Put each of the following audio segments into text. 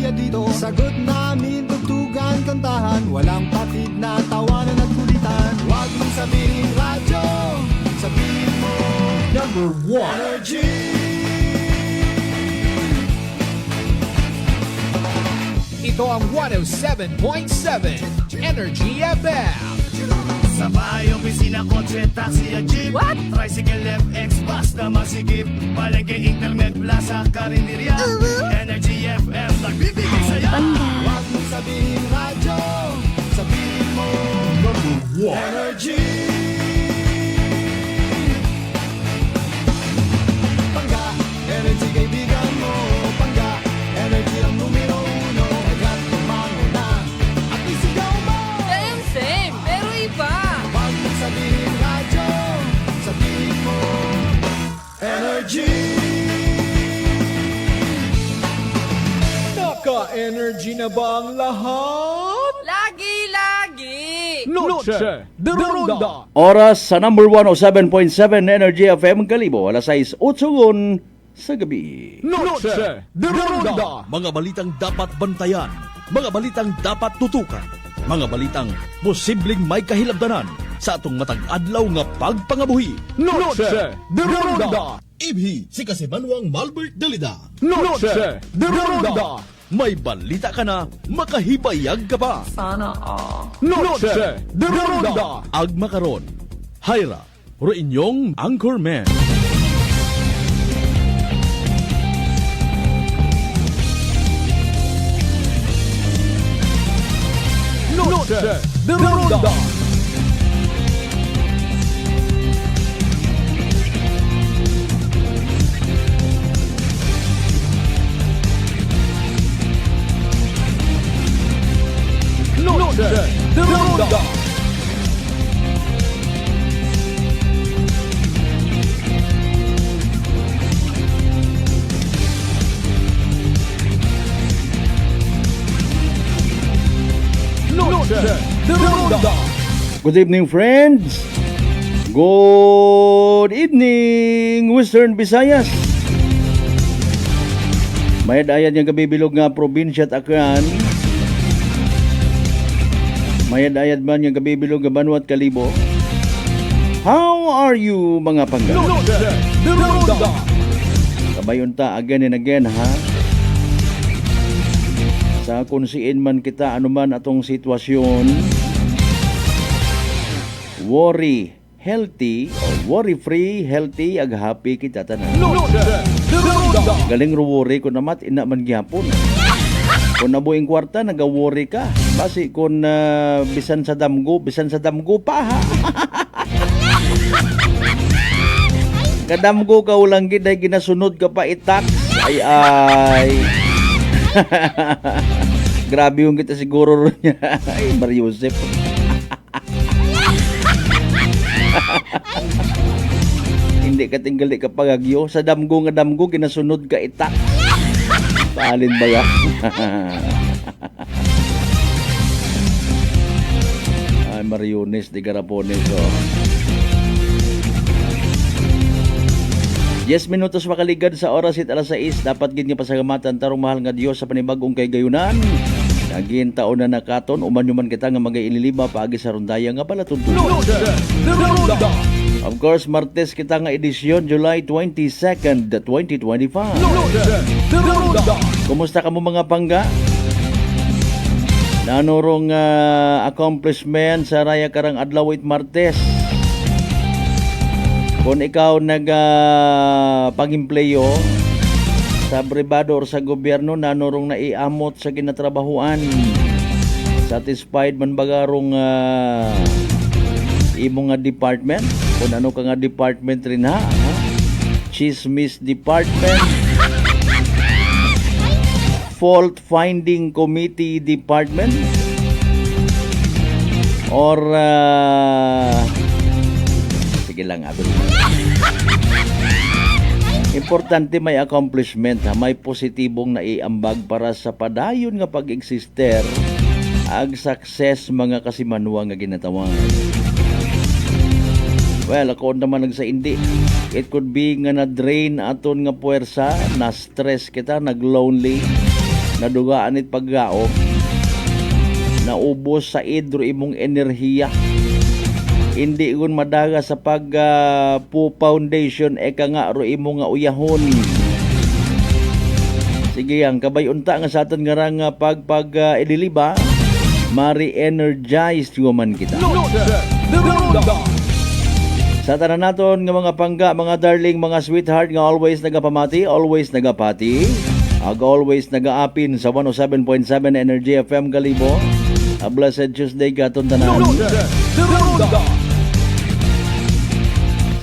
enerhiya dito. Sagot namin, tugtugan, kantahan, walang patid na tawanan at kulitan. Huwag mong sabihin radyo, sabihin mo number 1 Energy. Ito ang 107.7 Energy FM. Sa bahay, opisina, kotse, taxi at jeep. What? Tricycle, FX, bus na masikip. Palengke, internet, plaza, karinderya. Energy FM, nagbibigay saya. Huwag mong sabihin radyo, sabihin mo number 1 Energy. Pangga, energy kaibigan mo. Pangga, energy ang numero 1. Agad tumango na at isigaw mo. Same, pero iba. Huwag mong sabihin radyo, sabihin mo energy. Naka-energy na ba ang lahat? Lagi-lagi. Noche de Ronda. Oras sa number 107.7 Energy FM Kalibo, alas 6:08 sa gabi. Noche de Ronda. Mga balitang dapat bantayan, mga balitang dapat tutukan, mga balitang posibleng may kahilabdanan sa atong matag adlaw nga pagpangabuhi. Noche de Ronda. Ibhi si Kasibanwang Malbert Dalida. Noche de Ronda. May balita ka na, makahibayag ka pa. Sana all. Noche de Ronda. Agma karon, Hyra, ro inyong Anchorman. Noche de Ronda. Noche de Ronda. Noche de Ronda. Good evening, friends. Good evening, Western Visayas. May dayan nga gabibilog nga probinsya at Aklan. May dayan man nga gabibilog nga Banwa at Kalibo. How are you, mga pangga? Noche de Ronda. Kabayon ta again and again, ha? Sa kunsiin man kita anuman atong sitwasyon, worry healthy or worry free healthy ag happy kita tanan. Noche de Ronda. Galing ro worry ko namat ina man gyapon. Kung nabuing kwarta naga-worry ka. Basi kung bisan sa damgo pa ha. Kadamgo ka ulang gid ay ginasunod ka pa itak. Ay. Grabe yung kita siguro niya. Ay, Mariusep. Hindi ka tinggal di ka pagagyo. Sa damgo nga damgo, ginasunod ka itak. Paalin ba ya? Ay, Mariones de Garapones. Oh. 10 minutos makaligad sa oras it alas 6. Dapat gid nga pasalamatan tarong mahal nga Dios sa panibagong kay gayunan. Naging taon na nakaton uman man kita nga magainilima paagi sa rondaya nga palatuntunan. Noche de Ronda. Of course, Martes kita nga edisyon July 22nd, 2025. Noche de Ronda. Kumusta ka mo mga pangga? Nanurong accomplishment sa raya karang adlaw it Martes. Kung ikaw pag-empleyo sa pribado or sa gobyerno, nanurong naiamot sa ginatrabahuan. Satisfied man bagarong imo nga department? Kung ano ka nga department rin ha? Chismis department, fault finding committee department, or sige lang abot. Importante may accomplishment, ha? May positibong naiambag para sa padayon nga pag-eksister ag success mga kasimanwa nga ginatawan. Well, ako naman sa hindi. It could be nga na-drain aton nga puwersa, na-stress kita, nag-lonely. nadugaan it paggaok, naubos sa idro imong enerhiya. Hindi gun madaga sa pag po foundation eka nga ro imo nga uyahon. Sige yang kabay unta nga sa aton nga rang ililiba, mari-energize man kita. The Ronda. Sa tanan naton nga mga pangga, mga darling, mga sweetheart nga always nagapamati, always nagapati, always nagaapin sa 107.7 Energy FM Galibo. A blessed Tuesday katon tanan. The Ronda.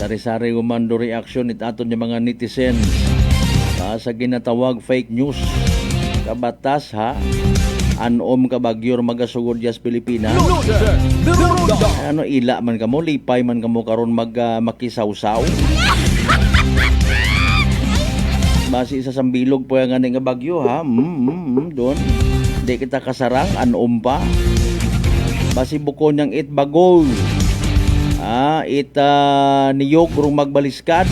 Sari-sari umando reaction it aton yung mga netizens sa ginatawag fake news. Kabatas ha, anom ka bagyor magasugod yas Pilipinas. The Ronda. Ano ila man kamo, lipay man kamo karon makisawsaw. Basi isa sambilog po nga nga bagyo ha. Doon. Di kita kasarang anom pa. Basi buko niyang it bagol. Niyog rung magbaliskan.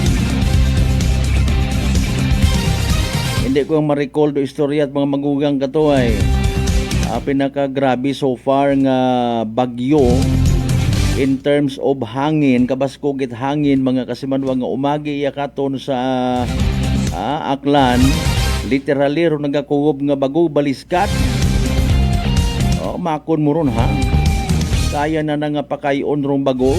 Hindi ko ma-recall do istorya at mga magugang kato ay pinakagrabe so far nga bagyo in terms of hangin, kabaskogit hangin mga kasimanwa nga umagi iya katon sa Aklan, literally ro nagakugob nga bago baliskat. Makon mo ron ha. Kaya na nga pakayon rong bago.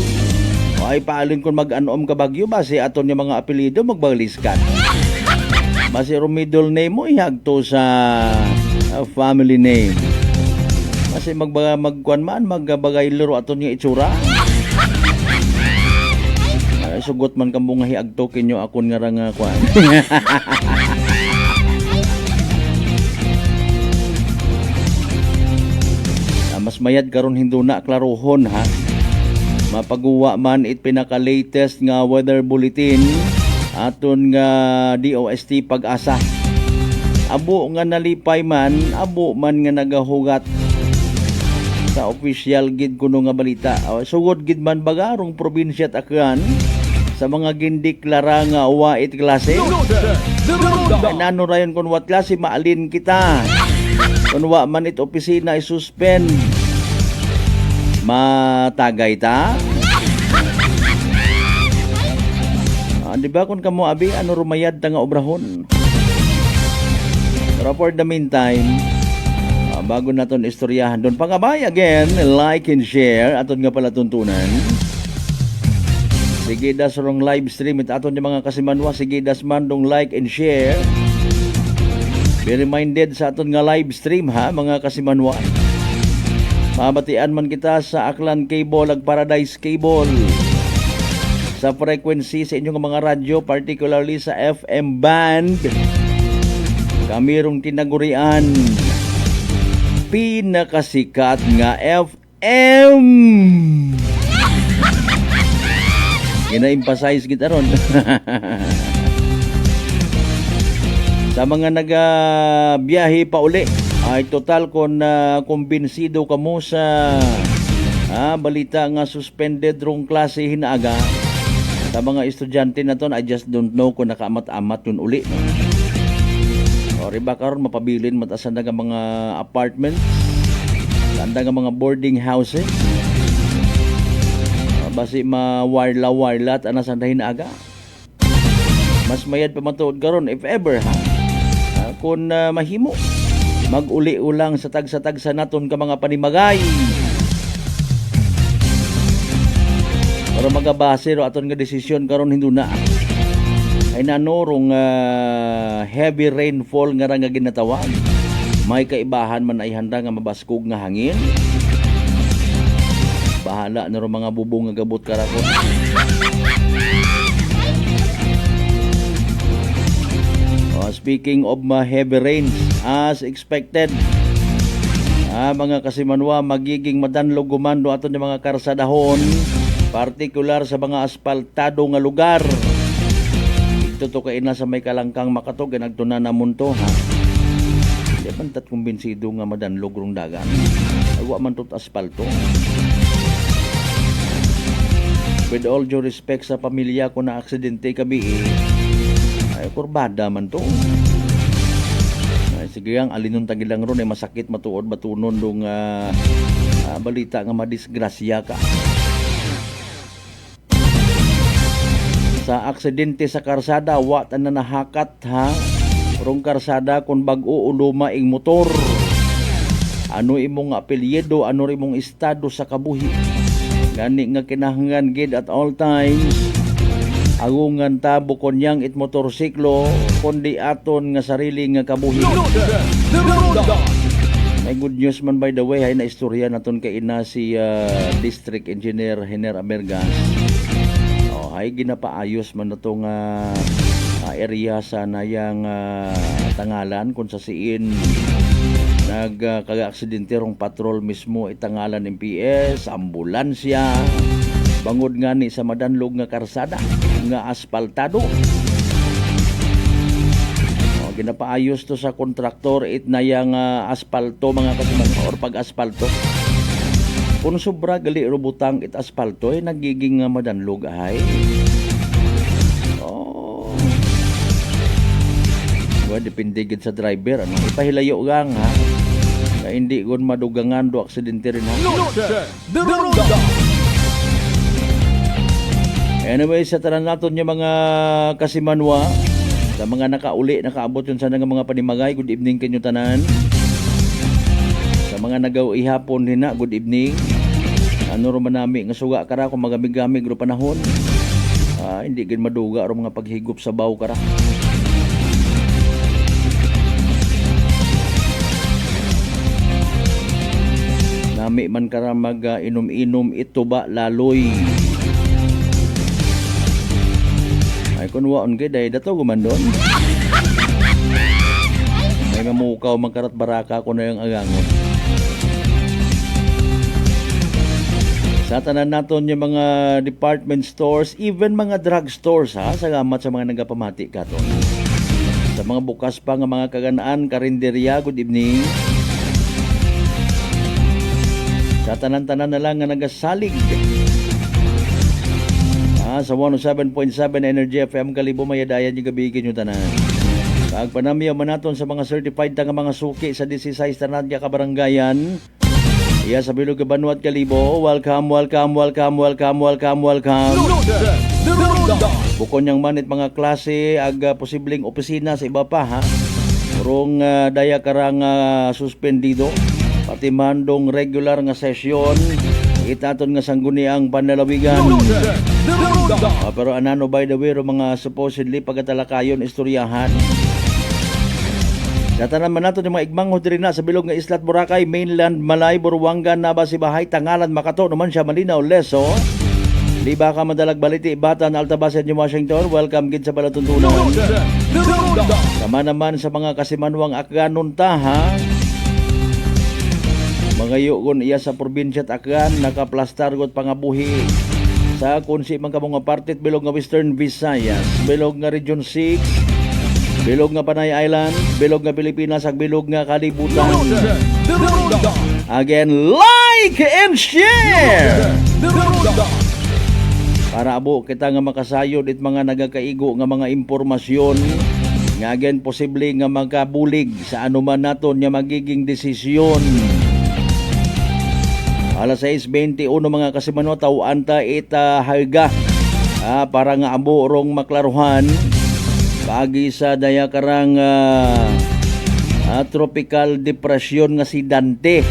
Ay paalin kung mag-anom ka bagyo base aton yung mga apelido magbaliskat. Base ro middle name mo ihagto sa family name. Kasi magkuan man magbagay laro aton yung itsura. Sugot man kamo nga hiagto kinyo akon nga rang kuan. Mas mayad karon hinduna klarohon ha. Mapaguwa man it pinaka latest nga weather bulletin aton nga DOST Pag-asa. Abo nga nalipay man, abo man nga nagahugat sa official gid kuno nga balita. Sugod gid man bagarong probinsya at Aklan sa mga gindiklara nga wait klase. The Ronda. Nano rayon kun wat klase maalin kita. Kun wa man it opisina i-suspend. Matagay ta. Di ba kung kamo abi ano rumayad ta nga obrahon. Pero for the meantime, bago naton istoryahan doon pangabay again, like and share aton nga pala tuntunan. Sige das rong live stream it aton yung mga kasimanwa, sige das man dong like and share. Be reminded sa aton nga live stream ha mga kasimanwa. Mabatian man kita sa Aklan Cable ag Paradise Cable. Sa frequency sa inyong mga radyo, particularly sa FM band. Kami rong tinagurian pinakasikat nga FM. Gina-emphasize kita ron. Sa mga nagabiyahe pa uli, ay total kon kumbinsido kamo sa balita nga suspended rong klase hinaaga. Sa mga estudyante na ton, I just don't know kung nakaamat-amat yun uli. No? O riba karon mapabilin matasan nga mga apartments, tanda nga mga boarding houses. Basi ma-warla-warla at anasan na hinaaga. Mas mayad pa matuod karon if ever ha. Kung mahimo, mag-uli ulang sa tag-sa naton ka mga panimagay. Para magabase ro aton nga desisyon karon hinduna. Ay nanorong heavy rainfall nga ra nga ginatawag. May kaibahan man ay handa nga mabaskog nga hangin. Bahala na ro mga bubong nga gabot karakot. Speaking of heavy rains, as expected, mga kasimanwa magiging madanlog gumando aton yung mga karsadahon, partikular sa mga asfaltado nga lugar. Ito to kain na sa may kalangkang makatog, nagtuna na munto ha. Di man tat kumbinsido nga madanlog rong dagan. Awa man tot asfalto. With all due respect sa pamilya ko na aksidente kabi, ay kurbada man to. Ay, sige ang alinon tagilang ron ay masakit matuod batunon dong balita nga madisgrasya ka. Sa aksidente sa karsada, wa ta na nahakat ha. Rong karsada kung bag-o o luma ing motor. Ano imong apelyido, ano imong estado sa kabuhi. Gani nga kinahanglan gid at all times. Agungan ta bukonyang it motorsiklo kundi aton nga sarili nga kabuhi. May good news man by the way, hay na istorya naton kay ina si District Engineer Hiner Amergas. Ay ginapaayos man na itong area sa nayang tangalan kung sa siin nagkaga-aksidente rong patrol mismo itangalan ng PS, ambulansya, bangod nga ni sa madanlog nga karsada nga aspaltado. Ginapaayos to sa kontraktor it nayang aspalto mga kasiman or pag-aspalto. Kung sobra gali rubutang it aspalto ay nagiging madanlog ay. Well, depende gid sa driver ano. Ipahilayo gang ha. Kaya hindi gon madugangan do aksidente rin ha. Anyway, sa tanan naton yung mga kasimanwa, sa mga nakauli, nakaabot yun sana ng mga panimagay, good evening kanyo tanan. Sa mga nagaw ihapon hina, good evening. Ano ro man nami nga suga kara kung magamig-gamig ro panahon. Hindi gid maduga ro mga paghigop sa baw kara. Nami man kara mag inom-inom ito ba laloy. Ay kun waon gid ay dato gumandon. May mamukaw magkarat baraka ko na yung agangon. Sa tanan naton yung mga department stores, even mga drug stores ha, salamat sa mga nagapamati katon. Sa mga bukas pa nga mga kaganaan, karinderya, good evening. Sa tanan-tanan na lang nga nagasalig. Sa 107.7 Energy FM Kalibo mayadayan yung gabigin yung tanan. Kagpanamiyaw man naton sa mga certified nga mga suki sa 16 tanadya kabaranggayan. Iya sa Bilog Banuat Kalibo, welcome. Bukon yang manit mga klase ag posibleng opisina sa iba pa ha. Urong daya karang suspendido, pati mandong regular nga sesyon, itaton nga sangguniang panlalawigan. Pero anano by the way mga supposedly pagatalakayon istoryahan. Datanan man nato yung mga igmang hodiri na sa bilog nga Islat Boracay, Mainland, Malay, Buruanga, Naba, Sibahay, Tangalan, Makato, naman siya Malinaw, Leso. Di ba ka madalag baliti, Batan, Altabasen, New Washington, welcome gid sa Balatuntunan. Sama naman sa mga kasimanwang akganon ta ha. Mga yugon iya sa probinsya at akgan, nakaplastar got pangabuhi. Sa kunsi man kamong nga partit, bilog nga Western Visayas, bilog nga Region 6, bilog nga Panay Island, bilog nga Pilipinas, ag bilog nga kalibutan. Again, like and share! Para abo kita nga makasayod it mga nagakaigo nga mga impormasyon nga again posible nga magkabulig sa anuman naton nga magiging desisyon. Alas 6:21 mga kasimano, tawaan ta ita harga para nga abo rong maklaruhan pagi sa daya karang tropical depression nga si Dante.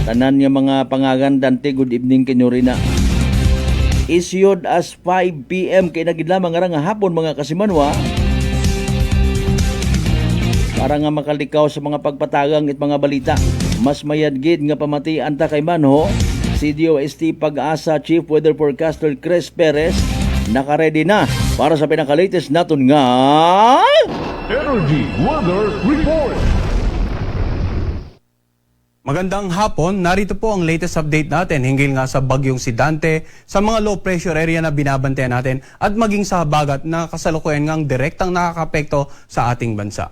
Tanan nga mga pangagan Dante, good evening kinyo rin na. Issued as 5 PM kay nagid lamang nga hapon mga kasimanwa para nga makalikaw sa mga pagpatagang it mga balita. Mas mayadgid nga pamatian ta kay manho si DOST Pag-asa Chief Weather Forecaster Chris Perez naka-ready na para sa pinaka-latest naton nga Energy Weather Report. Magandang hapon, narito po ang latest update natin hinggil nga sa bagyong si Dante, sa mga low pressure area na binabantayan natin at maging sa habagat na kasalukuyan ngang direktang nakakapekto sa ating bansa.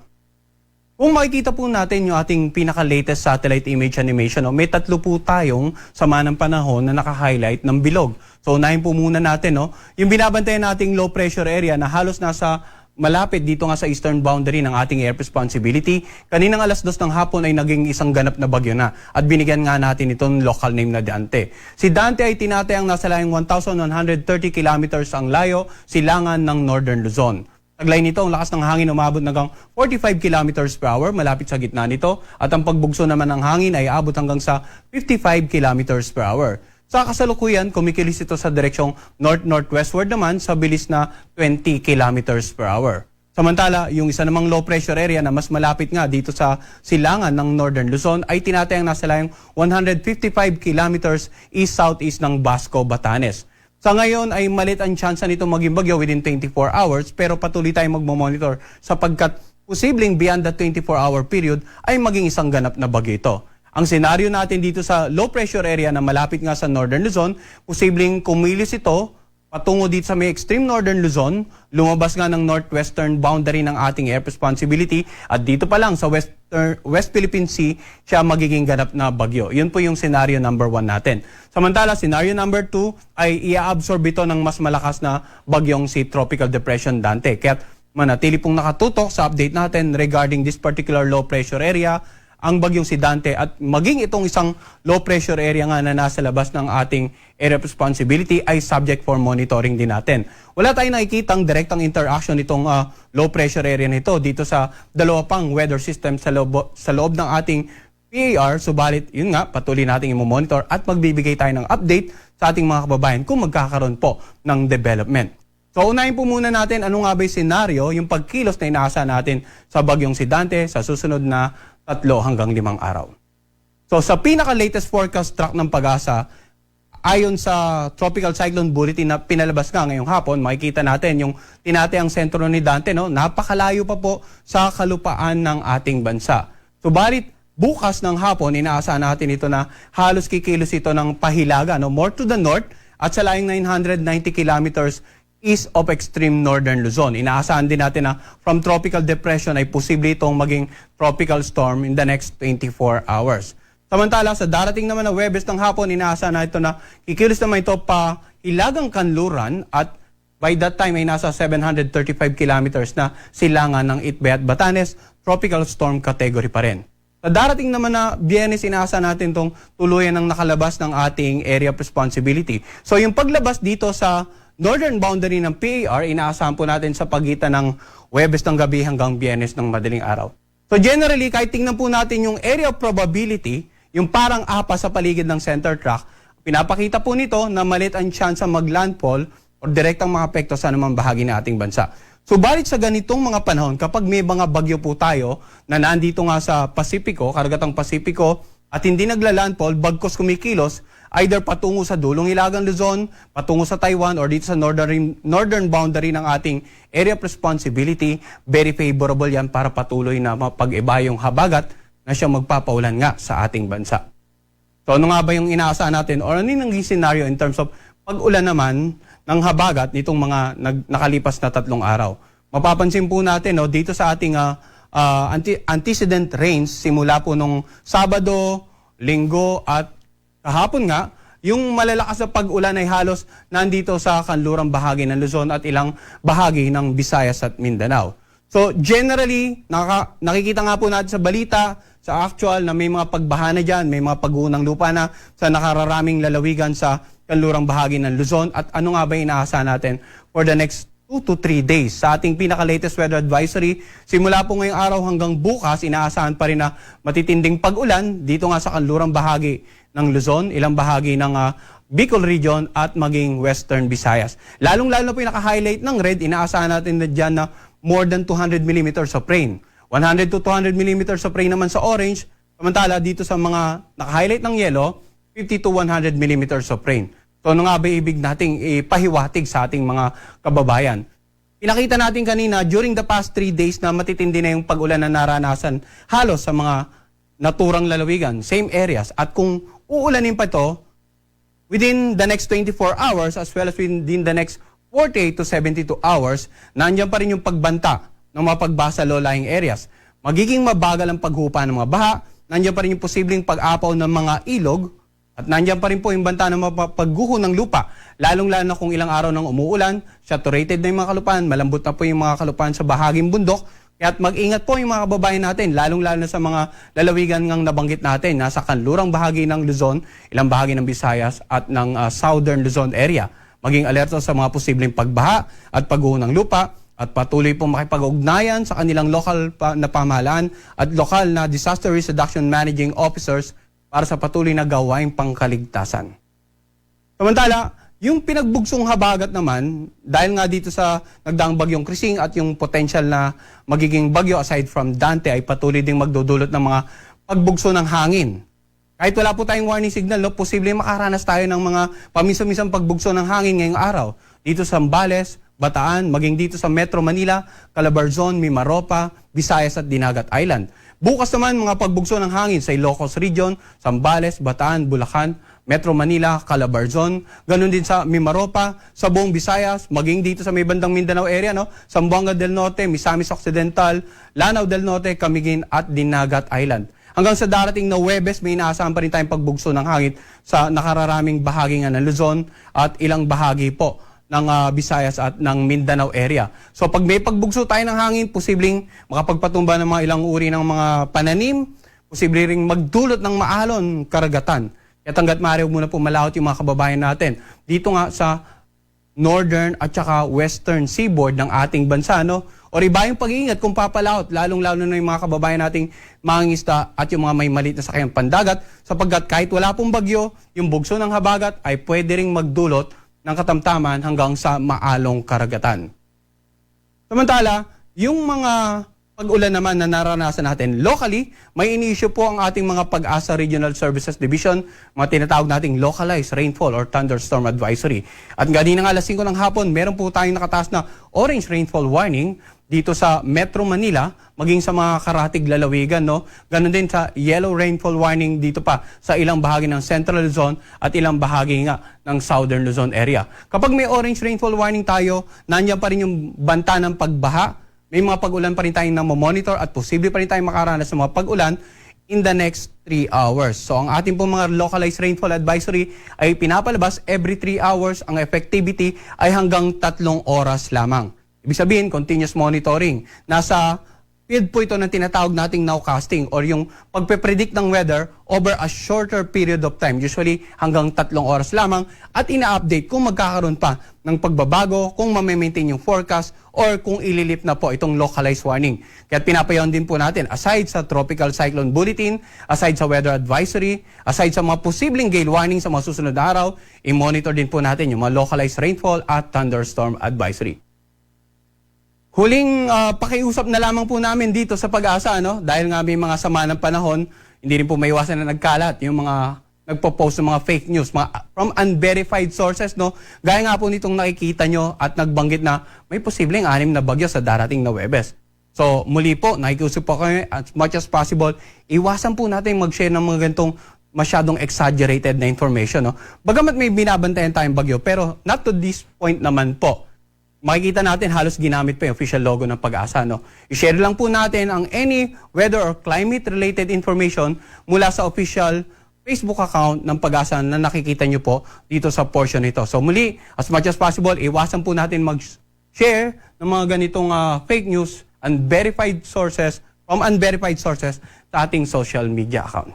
Kung makikita po natin yung ating pinaka-latest satellite image animation, may tatlo po tayong sama ng panahon na naka-highlight ng bilog. So unahin po muna natin, yung binabantayan nating low pressure area na halos nasa malapit dito nga sa eastern boundary ng ating air responsibility. Kaninang alas 2 ng hapon ay naging isang ganap na bagyo na at binigyan nga natin itong local name na Dante. Si Dante ay tinatayang nasa layong 1,130 kilometers ang layo, silangan ng Northern Luzon. Taglay nito, ang lakas ng hangin umabot hanggang 45 kilometers per hour malapit sa gitna nito at ang pagbugso naman ng hangin ay abot hanggang sa 55 kilometers per hour. Sa kasalukuyan, kumikilos ito sa direksyong north-northwestward naman sa bilis na 20 kilometers per hour. Samantala, yung isa namang low pressure area na mas malapit nga dito sa silangan ng Northern Luzon ay tinatayang nasa layong 155 kilometers east-southeast ng Basco, Batanes. Sa ngayon ay malit ang tsansa nito maging bagyo within 24 hours pero patuloy tayong magmamonitor sapagkat posibleng beyond the 24-hour period ay maging isang ganap na bagyo ito. Ang senaryo natin dito sa low pressure area na malapit nga sa Northern Luzon, posibleng kumilos ito patungo dito sa may extreme Northern Luzon, lumabas nga ng northwestern boundary ng ating air responsibility at dito pa lang sa West Philippine Sea siya magiging ganap na bagyo. Yun po yung senaryo number 1 natin. Samantala, senaryo number 2 ay i-absorb ito ng mas malakas na bagyong si Tropical Depression Dante. Kaya manatili pong nakatutok sa update natin regarding this particular low pressure area, ang bagyong si Dante at maging itong isang low pressure area nga na nasa labas ng ating area of responsibility ay subject for monitoring din natin. Wala tayong nakikitang direktang interaction itong low pressure area nito dito sa dalawa pang weather system sa loob ng ating PAR, subalit yun nga, patuloy nating i-monitor at magbibigay tayo ng update sa ating mga kababayan kung magkakaroon po ng development. So unahin po muna natin ano nga ba yung senaryo, yung pagkilos na inaasahan natin sa bagyong si Dante sa susunod na 3 hanggang 5 araw. So sa pinaka-latest forecast track ng Pag-asa, ayon sa Tropical Cyclone Bulletin na pinalabas nga ngayong hapon, makikita natin yung tinatayang sentro ni Dante, no? Napakalayo pa po sa kalupaan ng ating bansa. Subalit, bukas ng hapon, inaasahan natin ito na halos kikilos ito ng pahilaga, no? More to the north at sa layong 990 kilometers east of extreme Northern Luzon. Inaasahan din natin na from tropical depression ay posible itong maging tropical storm in the next 24 hours. Samantala, sa darating naman na Huwebes ng hapon, inaasahan na ito na kikilos naman ito pa Hilagang Kanluran at by that time ay nasa 735 kilometers na silangan ng Itbay at Batanes, tropical storm category pa rin. Sa darating naman na Biyernes, inaasahan natin itong tuluyan ng nakalabas ng ating area of responsibility. So yung paglabas dito sa northern boundary ng PAR, inaasahan po natin sa pagitan ng Huwebes ng gabi hanggang Biyernes ng madaling araw. So generally, kahit tingnan po natin yung area of probability, yung parang apa sa paligid ng center track, pinapakita po nito na malit ang chance maglandfall o direktang mga apekto sa anumang bahagi ng ating bansa. Subalit sa ganitong mga panahon, kapag may mga bagyo po tayo na nandito nga sa Pasipiko, karagatang Pasipiko, at hindi naglalandfall, bagkos kumikilos, either patungo sa dulong Hilagang Luzon, patungo sa Taiwan, or dito sa northern boundary ng ating area of responsibility, very favorable yan para patuloy na mapag-iba yung habagat na siya magpapaulan nga sa ating bansa. So ano nga ba yung inaasahan natin or ano yung scenario in terms of pag-ulan naman ng habagat nitong mga nakalipas na 3 araw? Mapapansin po natin no, dito sa ating antecedent rains simula po nung Sabado, Linggo at kahapon nga, yung malalakas na pag-ulan ay halos nandito sa kanlurang bahagi ng Luzon at ilang bahagi ng Visayas at Mindanao. So generally, nakikita nga po natin sa balita, sa actual na may mga pagbaha na dyan, may mga pag-uunang lupa na sa nakararaming lalawigan sa kanlurang bahagi ng Luzon. At ano nga ba inaasahan natin for the next 2 to 3 days? Sa ating pinaka-latest weather advisory, simula po ngayong araw hanggang bukas, inaasahan pa rin na matitinding pag-ulan dito nga sa kanlurang bahagi ng Luzon, ilang bahagi ng Bicol region at maging Western Visayas. Lalong-lalo na po yung naka-highlight ng red, inaasahan natin na dyan na more than 200 millimeters of rain. 100 to 200 millimeters of rain naman sa orange, samantala dito sa mga naka-highlight ng yellow, 50 to 100 millimeters of rain. So ano nga ba ibig nating ipahiwatig sa ating mga kababayan? Pinakita natin kanina, during the past 3 days na matitindi na yung pag-ulan na naranasan halos sa mga naturang lalawigan, same areas. At kung uulanin pa ito, within the next 24 hours as well as within the next 48 to 72 hours, nandiyan pa rin yung pagbanta ng mga pagbasa low-lying areas. Magiging mabagal ang paghupa ng mga baha, nandiyan pa rin yung posibleng pag-apaw ng mga ilog, At nandiyan pa rin po yung banta ng pagguho ng lupa, lalong-lalo na kung ilang araw nang umuulan, saturated na yung mga kalupaan, malambot na po yung mga kalupaan sa bahaging bundok. Kaya't mag-ingat po yung mga kababayan natin, lalong-lalo na sa mga lalawigan ngang nabanggit natin, nasa kanlurang bahagi ng Luzon, ilang bahagi ng Visayas at ng Southern Luzon area. Maging alerto sa mga posibleng pagbaha at pagguho ng lupa at patuloy pong makipag-ugnayan sa kanilang lokal na pamahalaan at lokal na disaster risk reduction managing officers para sa patuloy na gawaing pangkaligtasan. Samantala, yung pinagbugsong habagat naman, dahil nga dito sa nagdaang bagyong Krising at yung potential na magiging bagyo aside from Dante ay patuloy ding magdudulot ng mga pagbugso ng hangin. Kahit wala po tayong warning signal, posible makaranas tayo ng mga paminsan-minsang pagbugso ng hangin ngayong araw. Dito sa Zambales, Bataan, maging dito sa Metro Manila, Calabarzon, Mimaropa, Visayas at Dinagat Island. Bukas naman mga pagbugso ng hangin sa Ilocos Region, Zambales, Bataan, Bulacan, Metro Manila, Calabarzon, ganun din sa Mimaropa, sa buong Visayas, maging dito sa may bandang Mindanao area, Zamboanga del Norte, Misamis Occidental, Lanao del Norte, Camiguin at Dinagat Island. Hanggang sa darating na Huwebes, may inaasahan pa rin tayong pagbugso ng hangin sa nakararaming bahagi ng Luzon at ilang bahagi po ng Visayas at ng Mindanao area. So pag may pagbugso tayo ng hangin, posibleng makapagpatumba ng mga ilang uri ng mga pananim, posible ring magdulot ng maalon karagatan. Kaya hanggat maaari muna po malawat yung mga kababayan natin. Dito nga sa northern at saka western seaboard ng ating bansa, o iba yung pag-iingat kung papalaot, lalong-lalo na yung mga kababayan nating mangingisda at yung mga may maliit na sakayan pandagat, sapagkat kahit wala pong bagyo, yung bugso ng habagat ay pwede ring magdulot ng katamtaman hanggang sa maalong karagatan. Samantala, yung mga pag-ulan naman na naranasan natin locally, may ini-issue po ang ating mga Pag-asa Regional Services Division, mga tinatawag nating localized rainfall or thunderstorm advisory. At ganina nga alas 5 ng hapon, meron po tayong nakataas na orange rainfall warning dito sa Metro Manila, maging sa mga karatig lalawigan, Ganon din sa yellow rainfall warning dito pa sa ilang bahagi ng Central Luzon at ilang bahagi nga ng Southern Luzon area. Kapag may orange rainfall warning tayo, nandiyan pa rin yung banta ng pagbaha. May mga pag-ulan pa rin tayong namomonitor at posible pa rin tayong makaranas ng mga pag-ulan in the next 3 hours. So ang ating pong mga localized rainfall advisory ay pinapalabas every 3 hours. Ang effectivity ay hanggang 3 oras lamang. Ibig sabihin, continuous monitoring. Nasa field po ito ng tinatawag nating nowcasting or yung pagpe-predict ng weather over a shorter period of time, usually hanggang 3 oras lamang, at ina-update kung magkakaroon pa ng pagbabago, kung mamaintain yung forecast, or kung ililip na po itong localized warning. Kaya pinapayawan din po natin, aside sa tropical cyclone bulletin, aside sa weather advisory, aside sa mga posibleng gale warning sa mga susunod na araw, i-monitor din po natin yung mga localized rainfall at thunderstorm advisory. Huling pakiusap na lamang po namin dito sa Pag-asa, dahil nga may mga sama ng panahon, hindi rin po maiwasan na nagkalat yung mga nagpo-post ng mga fake news, mga from unverified sources, Gaya nga po nitong nakikita nyo at nagbanggit na may posibleng 6 na bagyo sa darating na Huwebes. So muli po, nakikiusap po kami as much as possible, iwasan po natin mag-share ng mga ganitong masyadong exaggerated na information, Bagamat may binabantayan tayong bagyo, pero not to this point naman po. Makikita natin halos ginamit pa yung official logo ng Pag-asa, I-share lang po natin ang any weather or climate-related information mula sa official Facebook account ng Pag-asa na nakikita nyo po dito sa portion nito. So muli, as much as possible, iwasan po natin mag-share ng mga ganitong fake news and verified sources from unverified sources sa ating social media account.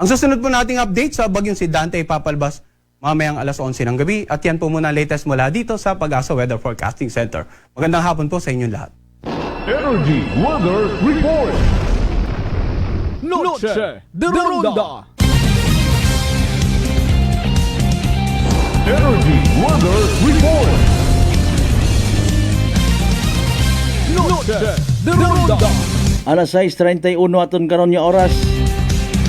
Ang susunod po nating update sa bagyong si Dante ipapalabas mamayang alas 11 ng gabi at yan po muna latest mula dito sa Pag-asa Weather Forecasting Center. Magandang hapon po sa inyong lahat. Energy Weather Report. Noche de Ronda. Energy Weather Report. Noche de Ronda. Alas 6:31 aton karon nga oras.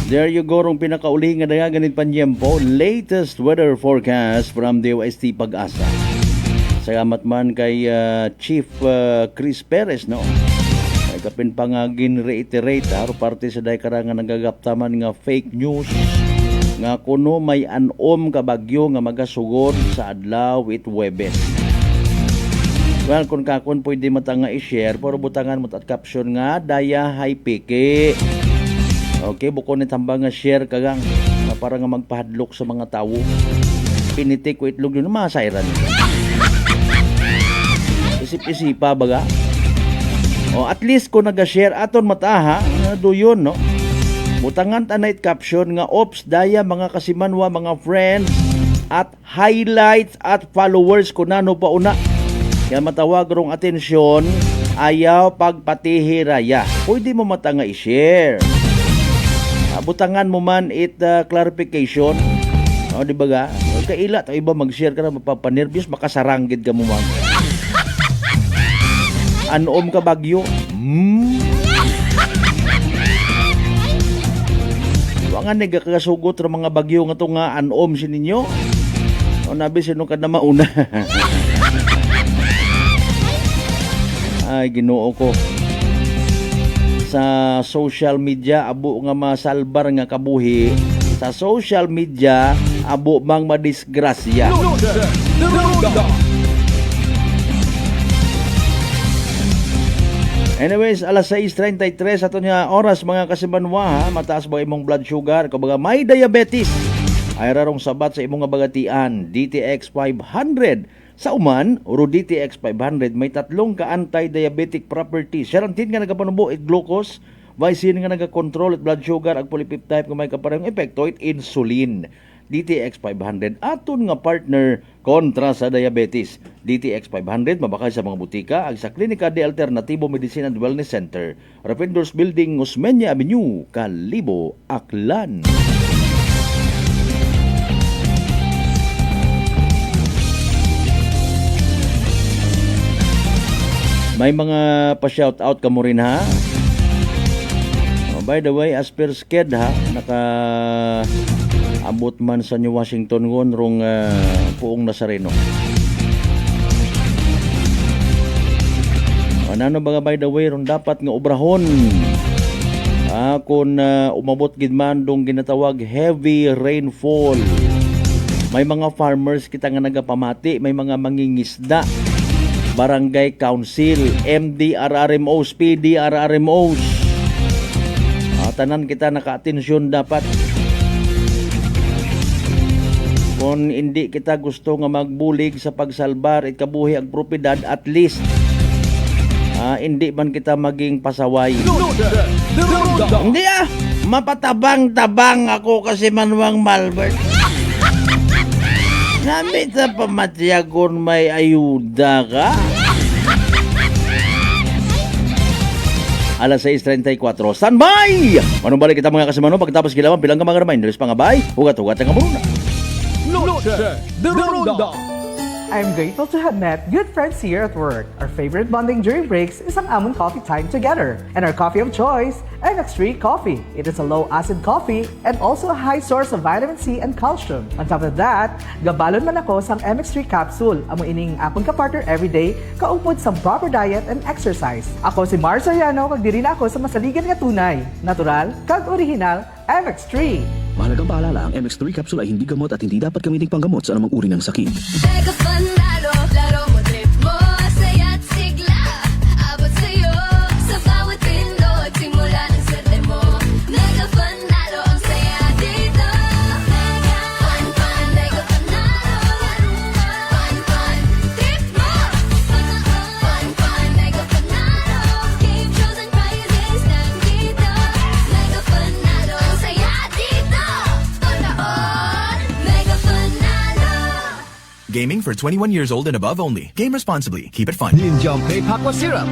There you go, rong pinakauli nga dayagan panyempo, latest weather forecast from DOST Pag-asa. Salamat man kay Chief Chris Perez, Ay kapin pa nga gin-reiterate, parte sa day karangan nagagaptaman nga fake news nga kuno may anom ka bagyo nga magasugod sa adlaw it Huwebes. Well, kung kakon pwede matanga i-share, pero butangan mo at caption nga, daya hay piki. Okay, buko ni tambang nga share kagang para nga magpahadlok sa mga tao. Pinitik ko itlog yun, masayran. Isip-isipa baga. O at least kung nag-share aton mataha, do yun, no? Butangan tanay caption nga ops daya mga kasimanwa, mga friends at highlights at followers ko na no pauna. Kaya matawag rong atensyon, ayaw pagpatihiraya. Pwede mo mata nga i-share. Butangan mo man clarification. O di ba ga? Kaila ta iba mag-share ka na mapapanervyos, makasaranggid ka mo man. Anom ka bagyo. Wangan nagkakasugot ra mga bagyo nga to nga anom si ninyo. O nabi sino ka na mauna. Ay Ginoo ko. Sa social media abo nga masalbar nga kabuhi. Sa social media abo mang madisgrasya. Anyways, alas 6:33 ato niya oras mga kasimanwa ha. Mataas ba imong blood sugar? Kumbaga may diabetes. Ay rarong sabat sa imong nga bagatian. DTX 500. Sa uman, uro DTX 500 may tatlong ka anti-diabetic properties. Siyarantin nga nagapanubo it glucose, vicin nga nagakontrol it blood sugar, ag polypeptide nga may kaparehong epekto it insulin. DTX 500 aton nga partner kontra sa diabetes. DTX 500 mabakay sa mga butika ag sa Klinika de Alternativo Medicine and Wellness Center, Rapindors Building, Osmeña Avenue, Kalibo, Aklan. May mga pa-shoutout ka mo rin ha. By the way, as per sked ha, abot man sa New Washington ngon rong Puong Nazareno. Ano ba by the way rong dapat nga obrahon kung umabot gid man dong ginatawag heavy rainfall. May mga farmers kita nga nagapamati, may mga mangingisda, barangay council, MDRRMOs, PDRRMOs. Tanan kita naka-atensyon dapat. Kung hindi kita gusto nga magbulig sa pagsalbar at kabuhi ang propiedad, at least hindi man kita maging pasaway. Hindi mapatabang-tabang ako kasi Manwang Malbert. Namit sa pamatyagon may ayuda ka. Alas 6:34. Standby! Manong balik kita mga kasimano pagkatapos kilawan bilang ka mga reminders pangabay. Hugat-hugat ang kamuna. The Ronda. I'm grateful to have met good friends here at work. Our favorite bonding during breaks is ang amon coffee time together. And our coffee of choice, MX3 Coffee. It is a low-acid coffee and also a high source of vitamin C and calcium. On top of that, gabalon man ako sang MX3 capsule. Amo ining apon ka partner everyday, kaupod sa proper diet and exercise. Ako si Mars Soriano, kag diri na ako sa masaligan nga tunay, natural, kag original, MX3. Mahalagang paalala, ang MX3 capsule ay hindi gamot at hindi dapat gamiting panggamot sa anumang uri ng sakit. Mega fun lalo, laro mo, trip mo, saya't sigla, abot sa'yo, sa bawat pindot, simula ng swerte mo. Mega fun lalo, ang saya dito. Mega fun, fun, mega fun lalo, fun, fun, trip mo. Fun, fun, mega fun lalo, game shows and prizes nandito. Mega fun lalo, ang saya dito. Mega fun lalo. Gaming for 21 years old and above only. Game responsibly. Keep it fun. Ninjampe Aqua Syrup.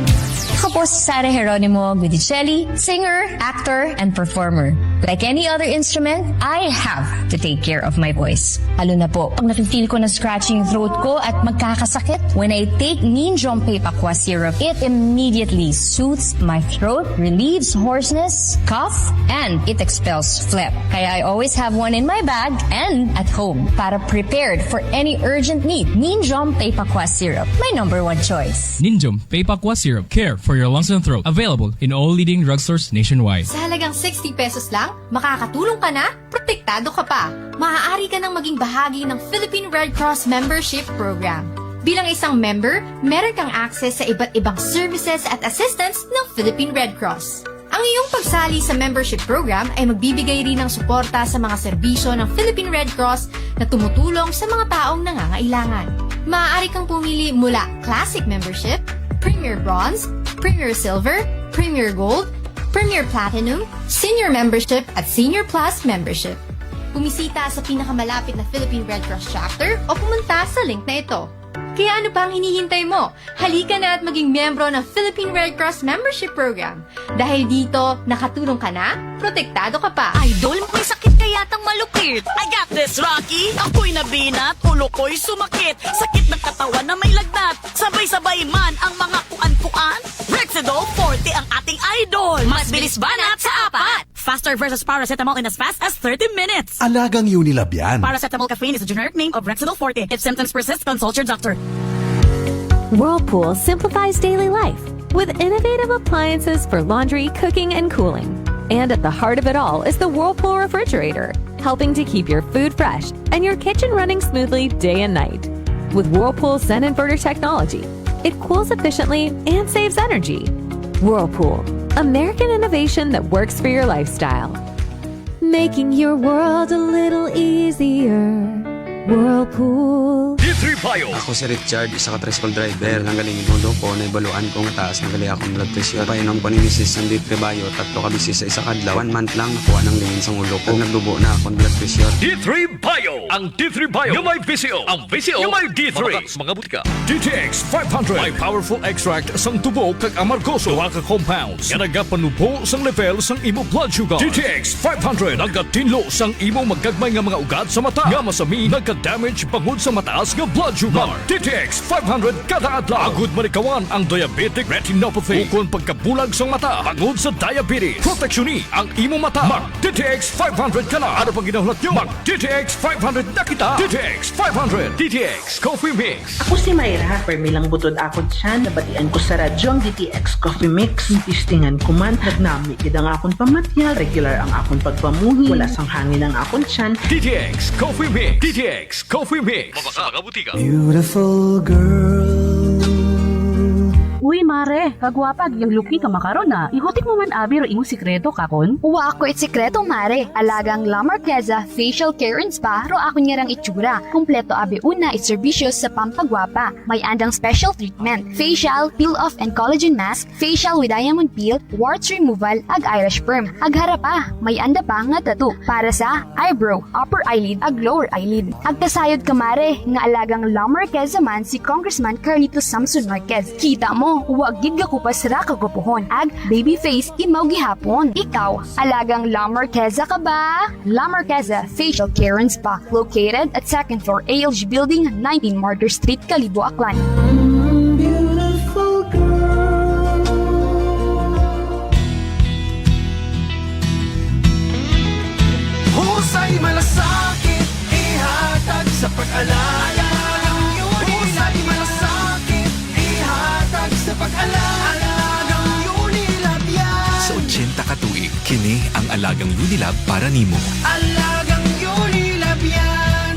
Ako po si Sara Geronimo Guidicelli, singer, actor, and performer. Like any other instrument, I have to take care of my voice. Lalo na po, pag nafe-feel ko na scratching yung throat ko at magkakasakit, when I take Ninjampe Aqua Syrup, it immediately soothes my throat, relieves hoarseness, cough, and it expels phlegm. Kaya I always have one in my bag and at home para prepared for any urgent need. Ninjampe Aqua Syrup, my number one choice. Ninjom Pepakwa Syrup. Care for your lungs and throat. Available in all leading drugstores nationwide. Sa halagang 60 pesos lang, makakatulong ka na, protektado ka pa. Maaari ka nang maging bahagi ng Philippine Red Cross Membership Program. Bilang isang member, meron kang access sa iba't ibang services at assistance ng Philippine Red Cross. Ang iyong pagsali sa membership program ay magbibigay rin ng suporta sa mga serbisyo ng Philippine Red Cross na tumutulong sa mga taong nangangailangan. Maaari kang pumili mula Classic Membership, Premier Bronze, Premier Silver, Premier Gold, Premier Platinum, Senior Membership at Senior Plus Membership. Bumisita sa pinakamalapit na Philippine Red Cross chapter o pumunta sa link na ito. Kaya ano pang hinihintay mo? Halika na at maging miyembro ng Philippine Red Cross Membership Program. Dahil dito, nakatulong ka na, protektado ka pa. Idol, may sakit ka yatang malupit. I got this, Rocky. Ako'y nabinat, ulo ko'y sumakit. Sakit ng katawan na may lagnat. Sabay-sabay man ang mga kuan-kuan. Rexidol Forte ang ating idol. Mas bilis banat sa apat. Faster versus paracetamol in as fast as 30 minutes. Alagang Unilab yan. Paracetamol caffeine is a generic name of Rexidol Forte. If symptoms persist, consult your doctor. Whirlpool simplifies daily life with innovative appliances for laundry, cooking, and cooling. And at the heart of it all is the Whirlpool refrigerator, helping to keep your food fresh and your kitchen running smoothly day and night. With Whirlpool Sun Inverter technology, it cools efficiently and saves energy. Whirlpool, American innovation that works for your lifestyle. Making your world a little easier. Whirlpool. D3 Bio. Ako si Richard, isa ka tricycle driver. Nanggaling yung mundo ko, naibaluan kong taas. Nagali akong blood pressure. Painom paninisis ng D3 Bio. 3 kabisis sa isa kadlaw. 1 month lang nakuha ng lingin sa ulo ko. Nagdubo na akong blood pressure. D3 Bio. Ang D3 Bio yung may VCO. Ang VCO yung may D3. Mga butika. DTX 500. May powerful extract sang tubo kag amargoso. Duha ka compounds. Nga nagapanubo sang level sang imo blood sugar. DTX 500. Nagatinlo sang imo magkagmay nga mga ugat sa mata. Nga masami nagka-damage pangod sa mataas nga blood sugar. DTX 500 kada adlaw. Agud manikawan ang diabetic retinopathy. Ukon pagkabulag sang mata pangod sa diabetes. Proteksyon ni ang imo mata. Mag DTX 500 kana. Ano pang ginahulat nyo? Mag DTX 500 na kita. DTX 500. DTX Coffee Mix. Ako si Mayra. Permilang butod ako dyan. Nabatian ko sa radyo ang DTX Coffee Mix. Tistingan ko man. Nagnami kid ang akong pamatya. Regular ang akong pagpamuhi. Wala sang hangin ang akong tiyan. DTX Coffee Mix. DTX Coffee Mix. Mabaka mga butika. Beautiful girl. Uy, mare, kagwapag yung luki ka makaron na. Ihutik mo man abi ro imong sikreto kakon. Uwa ako it sikreto, mare. Alagang La Marqueza Facial Care and Spa ro ako niyarang itsura. Kompleto abi una it serbisyos sa pampagwapa. May andang special treatment. Facial, peel-off and collagen mask, facial with diamond peel, warts removal, ag eyelash perm. Ag harapa, may anda pa nga tattoo para sa eyebrow, upper eyelid, ag lower eyelid. Ag kasayod ka, mare, nga alagang La Marqueza man si Congressman Carlito Samson Marquez. Kita mo, huwag gid ka kupas ra kagupuhon. Ag baby face imaw gihapon. Ikaw, alagang La Marqueza ka ba? La Marqueza Facial Care and Spa, located at 2nd floor ALG Building, 19 Martyr Street, Calibo, Aklan. Beautiful girl. Husay malasakit, ihatag sa pag-alala. Husay malasakit, ihatag sa pag-alala. Alagang Unilab yan. Sa 80 katuig, kini ang Alagang Unilab para nimo. Alagang Unilab yan.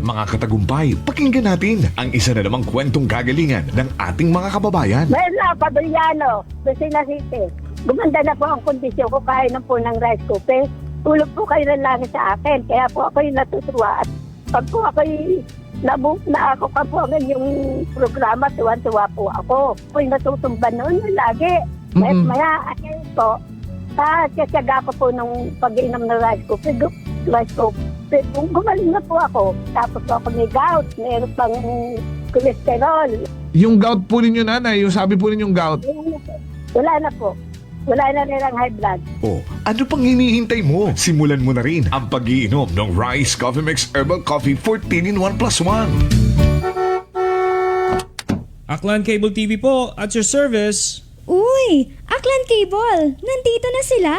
Mga katagumpay, pakinggan natin ang isa na namang kwentong kagalingan ng ating mga kababayan. Mela Padriano, Lucena City. Gumanda na po ang kondisyon ko kaya ng po ng rice cooker. Tulog po kayo ng langit sa akin, kaya po ako'y natutuwa. At pag po ako'y na ako ka po ang yung programa, tuwan-tuwa po ako. Ako'y natutumba noon lagi. Maya, ayun po, kasyaga ko po nung pag-inom ng rice cooker. Gumaling na po ako. Tapos po ako may gout, meron pang cholesterol. Yung gout po ninyo, nanay, yung sabi po ninyong gout. Wala na po. Wala na nilang high blood. Oh, ano pang hinihintay mo? Simulan mo na rin ang pag-iinom ng Rice Coffee Mix Herbal Coffee 14 in 1 plus 1. Aklan Cable TV po, at your service. Uy! Aklan Cable! Nandito na sila!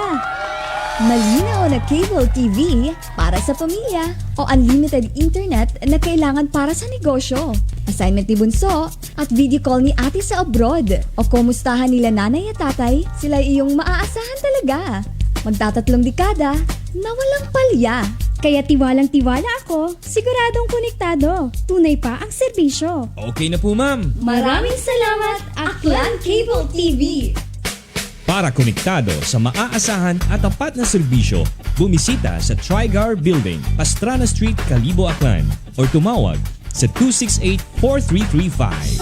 Malinaw na cable TV para sa pamilya o unlimited internet na kailangan para sa negosyo. Assignment ni Bunso at video call ni ate sa abroad. O kumustahan nila nanay at tatay, sila iyong maaasahan talaga. Magtatatlong dekada na walang palya. Kaya tiwalang-tiwala ako, siguradong konektado. Tunay pa ang serbisyo. Okay na po, ma'am. Maraming salamat, Aklan Cable TV! Para konektado sa maaasahan at tapat na serbisyo, bumisita sa Trigar Building, Pastrana Street, Calibo, Aklan or tumawag sa 268-4335.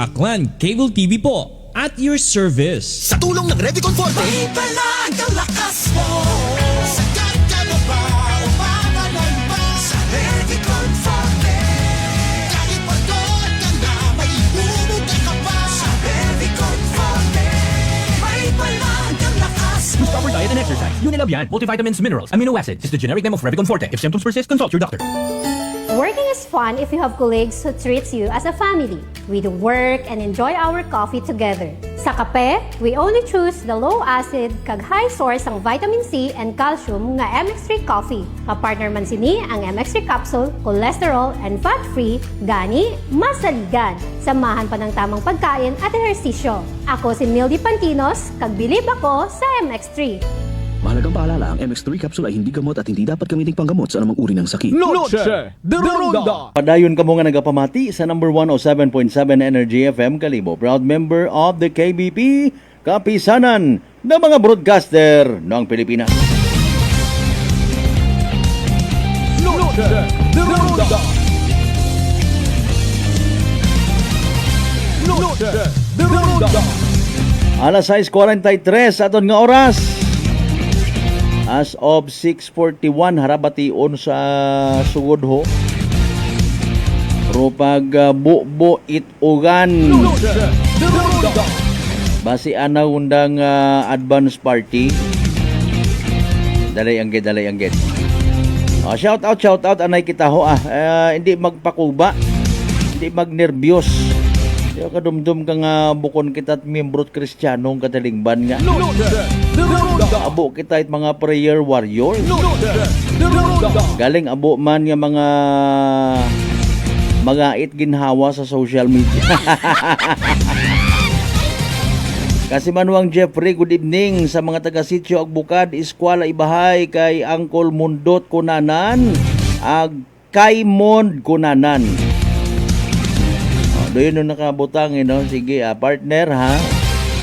Aklan Cable TV po, at your service. Sa tulong ng Revicon Forte, may palag ang lakas mo. Sagad ka na ba o mamalan ba sa Revicon Forte? Kahit pagod ka na, may bumuga ka pa sa Revicon Forte. May palag ang lakas mo. Boost proper diet and exercise. Unilabian, multivitamins, minerals, amino acids is the generic name of Revicon Forte. If symptoms persist, consult your doctor. Working is fun if you have colleagues who treats you as a family. We do work and enjoy our coffee together. Sa kape, we only choose the low-acid kag high source ang vitamin C and calcium nga MX3 coffee. Kapartner man sini ang MX3 capsule, cholesterol and fat-free, gani, masaligan. Samahan pa ng tamang pagkain at ehersisyo. Ako si Mildy Pantinos, kag bilib ako sa MX3. Mahalagang paalala, ang MX3 capsule ay hindi gamot at hindi dapat gamiting panggamot sa anumang uri ng sakit. Noche de Ronda. Padayon ka mo nga nagapamati sa number 107.7 Energy FM Calibo. Proud member of the KBP, kapisanan ng mga broadcaster ng Pilipinas. Noche de Ronda. Noche de Ronda. Alas 6:43 aton nga oras. As of 6:41 harabation sa sugod ho. Rupag bubo itugan. Basi ana undang advance party. Dalay angged. Shout out anay kita ho hindi magpakuba. Hindi magnervyos. Yo kadumdum ka nga bukon kita at miyembrot Kristiyanong katalingban nga. Abo kita it mga prayer warriors. Galing abo man nga mga it ginhawa sa social media. Kasi manuang Jeffrey, good evening sa mga taga-sityo ag bukad, eskwela ibahay kay Angkol Mundot Kunanan ag Kaymond Kunanan. Doon nung nakabutang, sige, partner, ha?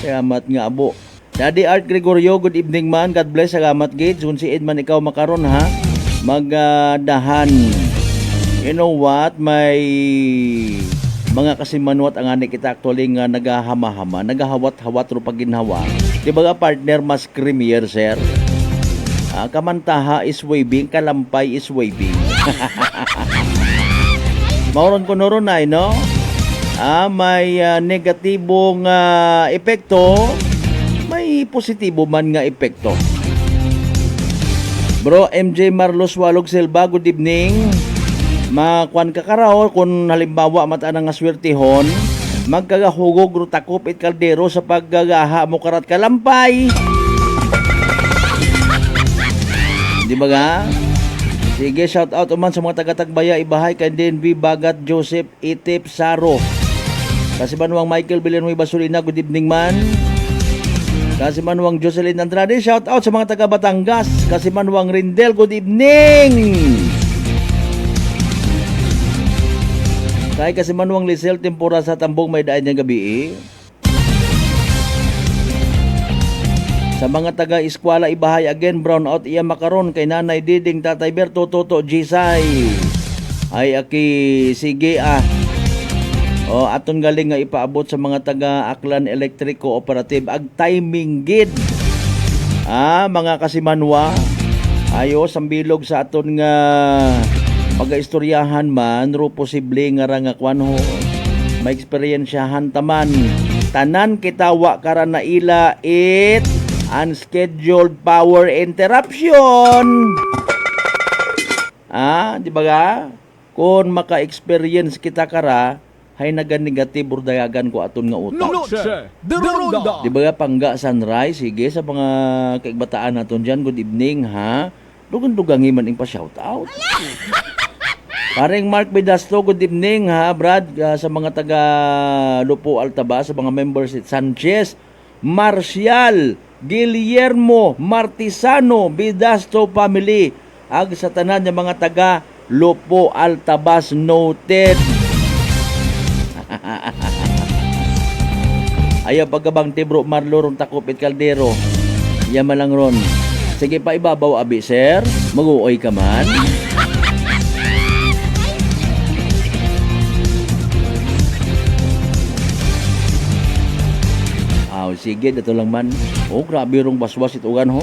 Salamat nga, abo. Daddy Art Gregorio, good evening man. God bless, salamat, Gates. Kung si Edman ikaw makaron, ha? Magdahan. You know what? May mga kasimanwat ang ani kita actually nga nagahama-hama, nagahawat-hawat ro pag ginhawa. Di ba nga, partner, mas creamier, sir? Kamantaha is waving, kalampay is waving. Mauron ko noron na, no? May negatibong epekto, may positibo man nga epekto. Bro, MJ Marlos Walog Silva, good evening. Makuan ka karaw, kung halimbawa mataan nga swertihon, magkagahugog rutakop it kaldero sa paggagaha mo karat kalampay. Di ba ga? Sige, shout out uman sa mga taga-Tagbaya, Ibahay, Kandenvi, Bagat, Joseph, Itip, Saro. Kasi manuang Michael Villanueva Basulina, good evening man. Kasi manuang Jocelyn Andrade, shout out sa mga taga Batangas. Kasi manuang Rindel, good evening. Kasi manuang Lisel Tempura sa Tambong, may daan niyang gabi. Sa mga taga Eskwela Ibahay, again brown out iya makaron kay Nanay Diding, Tatay Berto, Toto Jisay. Ay aki sige aton galing nga ipaabot sa mga taga Aklan Electric Cooperative ag timing gid. Mga kasimanwa, ayo sambilog sa aton nga pagaistoryahan man ro posible nga rangakwan ho. May eksperyensyahan taman. Tanan kitawa kara na ila it unscheduled power interruption. Di ba ga? Kung maka-experience kita kara, hay nagan-negative dayagan ko aton nga utak. Noche de Ronda. Di ba ga Pangga Sunrise? Sige, sa mga kaigbataan naton dyan, good evening, ha? Dugang-dugangi man ing pa-shoutout. Paring Mark Bedasto, good evening, ha, Brad? Sa mga taga Lupo Altaba, sa mga members at Sanchez, Marcial, Guillermo, Martisano, Bedasto family, ag sa tanan ng mga taga Lupo Altabas noted. Ayaw pagkabang tibro marlo ron takupit kaldero. Yaman lang ron. Sige pa ibabaw abi sir. Mag-uoy ka man. Sige, dito lang man. Oh, grabe rong baswas itugan ho.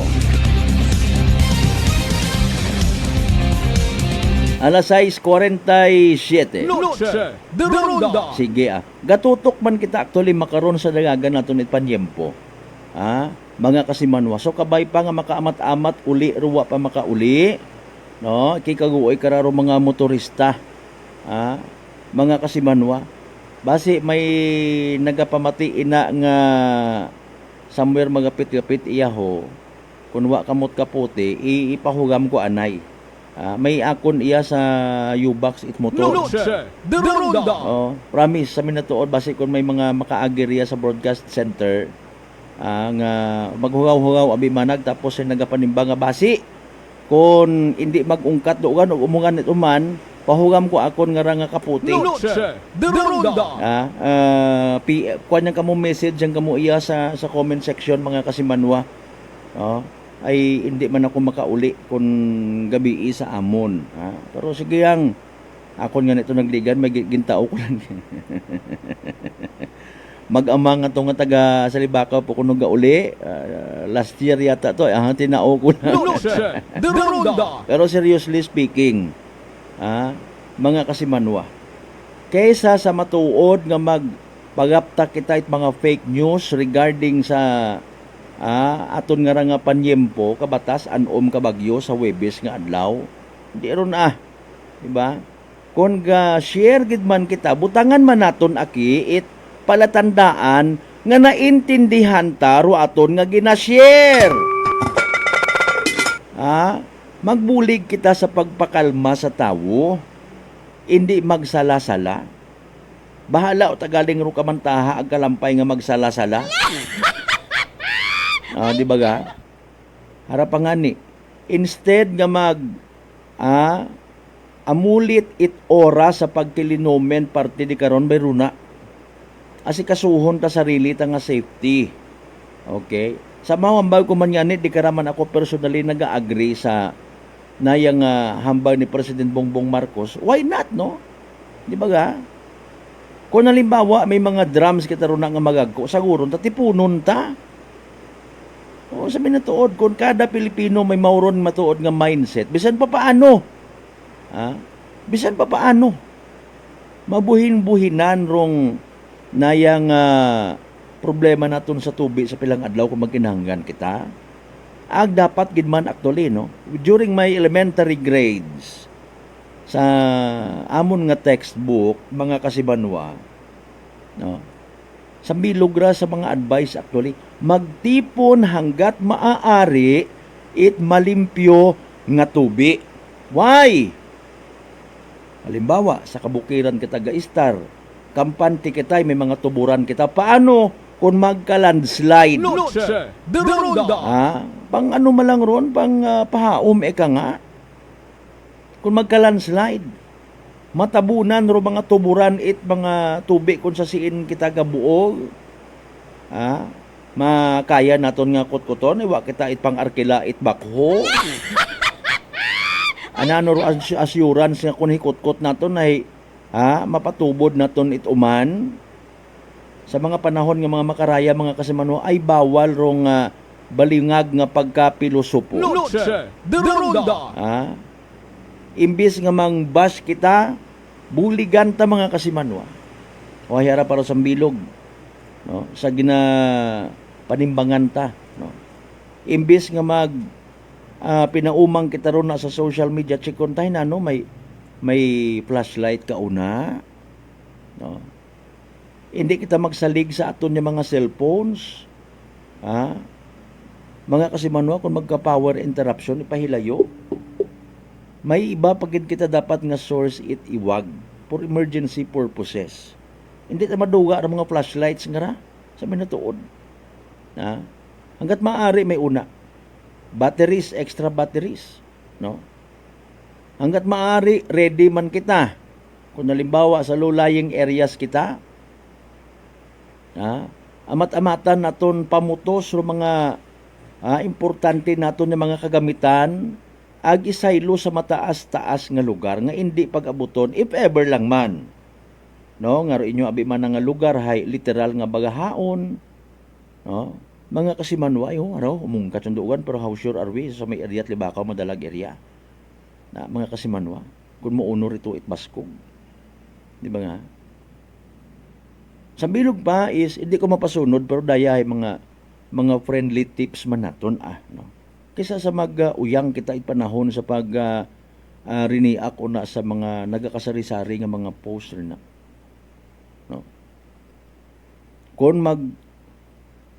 Alas 6:47. Noche de Ronda. Sige Gatutok man kita actually makaron sa dagagan naton it panyempo. Mga kasimanwa. So kabay pa nga makaamat-amat uli ruwa pa makauli. No, kikaguoy kararo mga motorista. Mga kasimanwa. Basi may nagapamati ina nga somewhere magapit-kapit iyaho. Kunwa kamot kaputi, ipahugam ko anay. May akon iya sa U-Box it motor. Noche de Ronda. Promise sa minatuod basi kun may mga makaagiriya sa broadcast center nga maghugaw-hugaw abi manag tapos ay nagapanimbang nga basi kun hindi magungkat doon o umungan it uman pahugam ko akon nga nga kaputi. Noche de Ronda. Kuan yang kamo message yang kamo iya sa comment section mga kasimanwa. Ay hindi man ako makauli kung gabi sa amon. Pero sige yang akon nga nito nagligan may gintao ko lang. Mag-amang nga nga taga Salibakaw po kuno gauli. Last year yata to tinao ko na. Noche de Ronda. Pero seriously speaking, mga kasimanwa, kaysa sa matuod nga magpagapta kita it mga fake news regarding sa aton nga nga panyempo kabatas anom kabagyo sa Webes nga adlaw, di ron diba? Kung share gid man kita, butangan man naton aki it palatandaan nga naintindihan ta ro aton nga gina-share. Magbulig kita sa pagpakalma sa tawo, hindi magsala-sala. Bahala o tagaling ro kamantaha ag kalampay nga magsala-sala. Di ba ga? Harapangani. Instead nga amulit it ora sa pagkilinomen parte di karon may runa. Asikasuhon ta sarili ta nga safety. Okay? Sa mga hambay ko man yan, di karaman ako personally nag-agree sa nayang hambay ni President Bongbong Marcos. Why not, no? Di ba ga? Kung halimbawa may mga drums kita ron nga magagko, siguro tatipunon ta. Sabi na tuod, kung kada Pilipino may mauron matuod nga mindset, bisan pa paano? Bisan pa paano? Mabuhin-buhinan rong nayang problema naton sa tubig sa pilang adlaw kung magkinahanglan kita. Dapat gid man actually, no? During my elementary grades, sa amon nga textbook, mga kasibanwa, no? Sa bilogra sa mga advice actually, magtipon hanggat maaari it malimpyo nga tubi. Why? Halimbawa, sa kabukiran kita ga-istar, kampante kita, may mga tuburan kita. Paano kung magka-landslide? Noche de Ronda. Pang ano malang ron, pang pahaom eka nga. Kung magka-landslide, matabunan ro mga tuburan it mga tubig kung sa siin kita gabuog. Makaya naton nga kutkuton, iwa kita it pang arkila it bakho. Anano ro assurance nga kung hikutkot naton ay mapatubod naton it uman. Sa mga panahon nga mga makaraya, mga kasimanwa, ay bawal rong balingag nga pagkapilosopo. Noche de Ronda. Imbis nga mang-bash kita, buligan ta mga kasimanwa. O hayara para sa bilog, no? Sa panimbangan ta, no? Imbis nga pinaumang kita ron na sa social media, chikon tayo na, no? May flashlight ka una, no? Hindi kita magsalig sa aton yung mga cellphones. Mga kasimanwa, kung magka-power interruption, ipahilayo. May iba pagid kita dapat nga source it iwag for emergency purposes. Hindi ta maduga ang mga flashlights nga ra sa minatuod. Hanggat maaari may una. Batteries, extra batteries, no? Hanggat maaari ready man kita. Kung halimbawa sa low-lying areas kita, amat-amatan naton pamutos ro mga importante naton nga mga kagamitan ag isaylo sa mataas-taas nga lugar nga hindi pag-abuton if ever lang man. No, nga ro inyo abi man nga lugar hay literal nga bagahaon. No? Mga kasimanwa yo umong katsundugan pero how sure are we sa may area at Libakaw madalag area. Na mga kasimanwa kun mo unor ito itbaskog. Di ba nga? Sa bilog pa is hindi ko mapasunod pero daya ay mga friendly tips man naton no. Kaysa sa uyang kita panahon sa pag riniak o na sa mga nagakasari-sari nga mga post rin na. No. Kung mag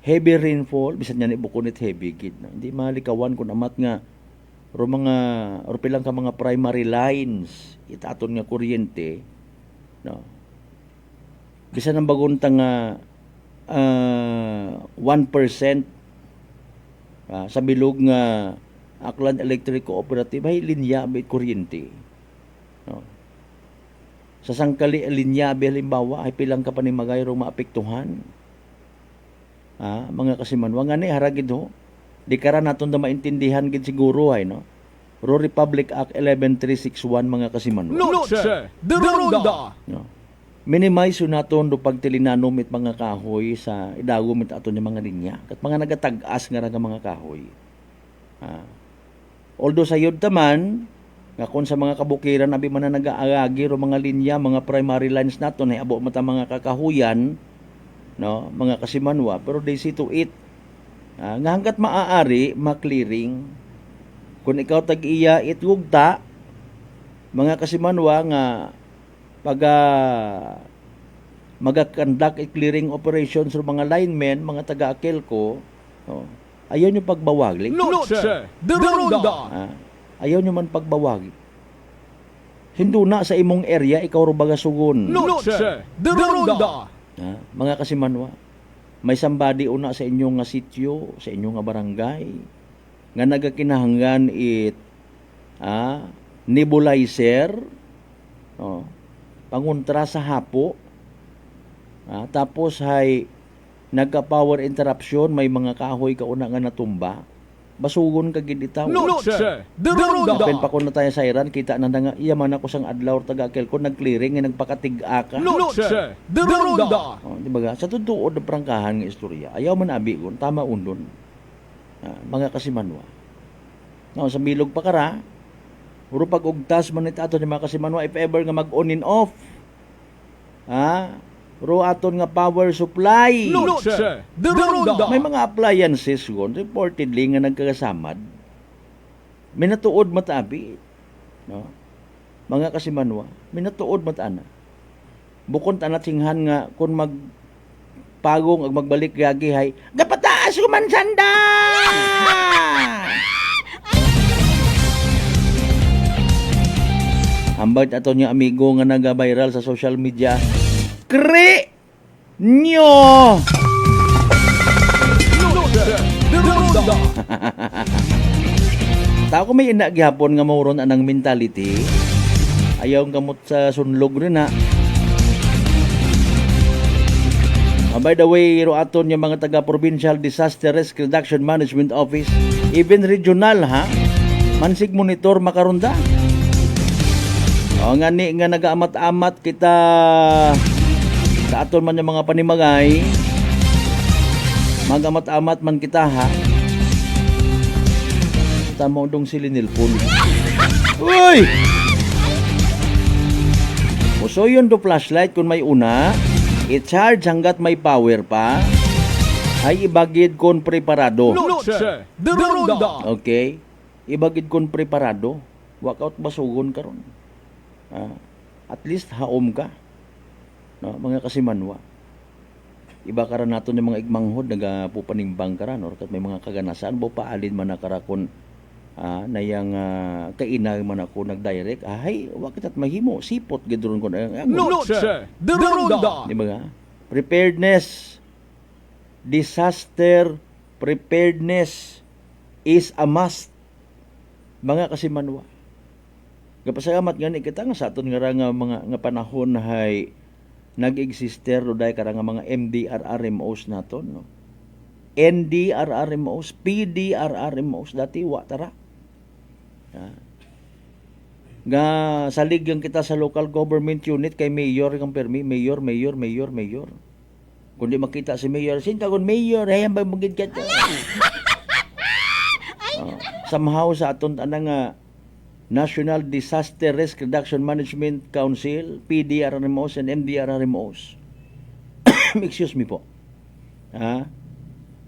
heavy rainfall, bisan yan ibukunit heavy gid na. Hindi malikawan kun amat nga ro pilang ka mga primary lines itaton nga kuryente, no. Bisan ang baguntang 1% sa bilog nga Aklan Electric Cooperative ay linya may kuryente. No. Sa sangkali linya halimbawa ay pilang ka panimagay ro maapektuhan. Mga kasimanwa nga ni haragid ho. Di kara naton da maintindihan gid siguro ay no. Ro Republic Act 11361 mga kasimanwa. Noche de Ronda. No. Minimize yun naton do pagtilinanom it mga kahoy sa idagom it aton yung mga linya. Kat mga nagatag-as nga nga mga kahoy. Although sa yun taman, nga kung sa mga kabukiran abi man na nag-aagagi ro mga linya, mga primary lines naton ay abo mata mga kakahuyan, no, mga kasimanwa, pero they see to it. Nga hanggat maaari, ma-clearing. Kung ikaw tag-iya itugta, mga kasimanwa nga magakandak clearing operations sa mga linemen, mga taga-Akelco, ayaw nyo pagbawagli. Noche de Ronda. Ayaw nyo man pagbawagi. Hindu na sa imong area, ikaw ro bagasugon. Noche de Ronda. Mga kasimanwa, may somebody una sa inyong nga sityo, sa inyong nga barangay, nga nagakinahanggan nebulizer, panguntra sa hapo, tapos hay nagka-power interruption, may mga kahoy kauna nga natumba, basugon ka gid itaw. Noche de Ronda. Kapin pa ko na tayo sa Iran, kita na nga iyaman ako sang adlaw taga-Akelco nag-clearing nga nagpakatig-aka. Noche de Ronda. Di ba? Sa tutuod na prangkahan nga istorya, ayaw man abi kun tama undon. Mga kasimanwa. Sa bilog pa kara, puro pag-ugtas man ito ato ni mga kasimanwa, if ever nga mag-on and off, ro aton nga power supply. Noche de Ronda. May mga appliances gon reportedly nga nagkakasamad. Minatuod matabi. No? Mga kasimanwa, minatuod matana. Bukod tanat singhan nga kung magpagong ag magbalik gagi hay, gapataas ko man sanda! Ambag ato niya amigo nga naga-viral sa social media. Kre nyo! Tao ko may ina gihapon nga mauron anang mentality. Ayaw gamot sa sunlog rin na. By the way, ro aton yung mga taga-provincial disaster risk reduction management office, even regional mansig monitor makarunda. Nga ni nga nagaamat-amat kita sa aton man yung mga panimagay, magamat-amat man kita tamo dong silinilpon. Uy! So yun do flashlight kung may una, i-charge hanggat may power pa, ay ibagid kon preparado. Noche de Ronda. Okay? Ibagid kon preparado. Walkout basugon karon. At least haom ka. No, mga kasimanwa. Iba karan nato ng mga igmanghod nagapupanimbang karan or kat may mga kaganasan bo paalin man nakarakon nayang kainag man ako nagdirect ay wa kitat mahimo sipot gidron ko Noche de Ronda. Di ba? Preparedness, disaster preparedness is a must. Mga kasimanwa. Kapasalamat nga kita nga sa aton nga mga panahon hay nag-exister do day karang mga MDRRMOs naton, no? NDRRMOs, PDRRMOs dati wa tara. Nga saligyan kita sa local government unit kay mayor kang permi, mayor. Kundi makita si mayor, sinta kon mayor, hayang ba magid ka? Somehow sa aton nga National Disaster Risk Reduction Management Council, PDRRMOs and MDRRMOs. Excuse me po.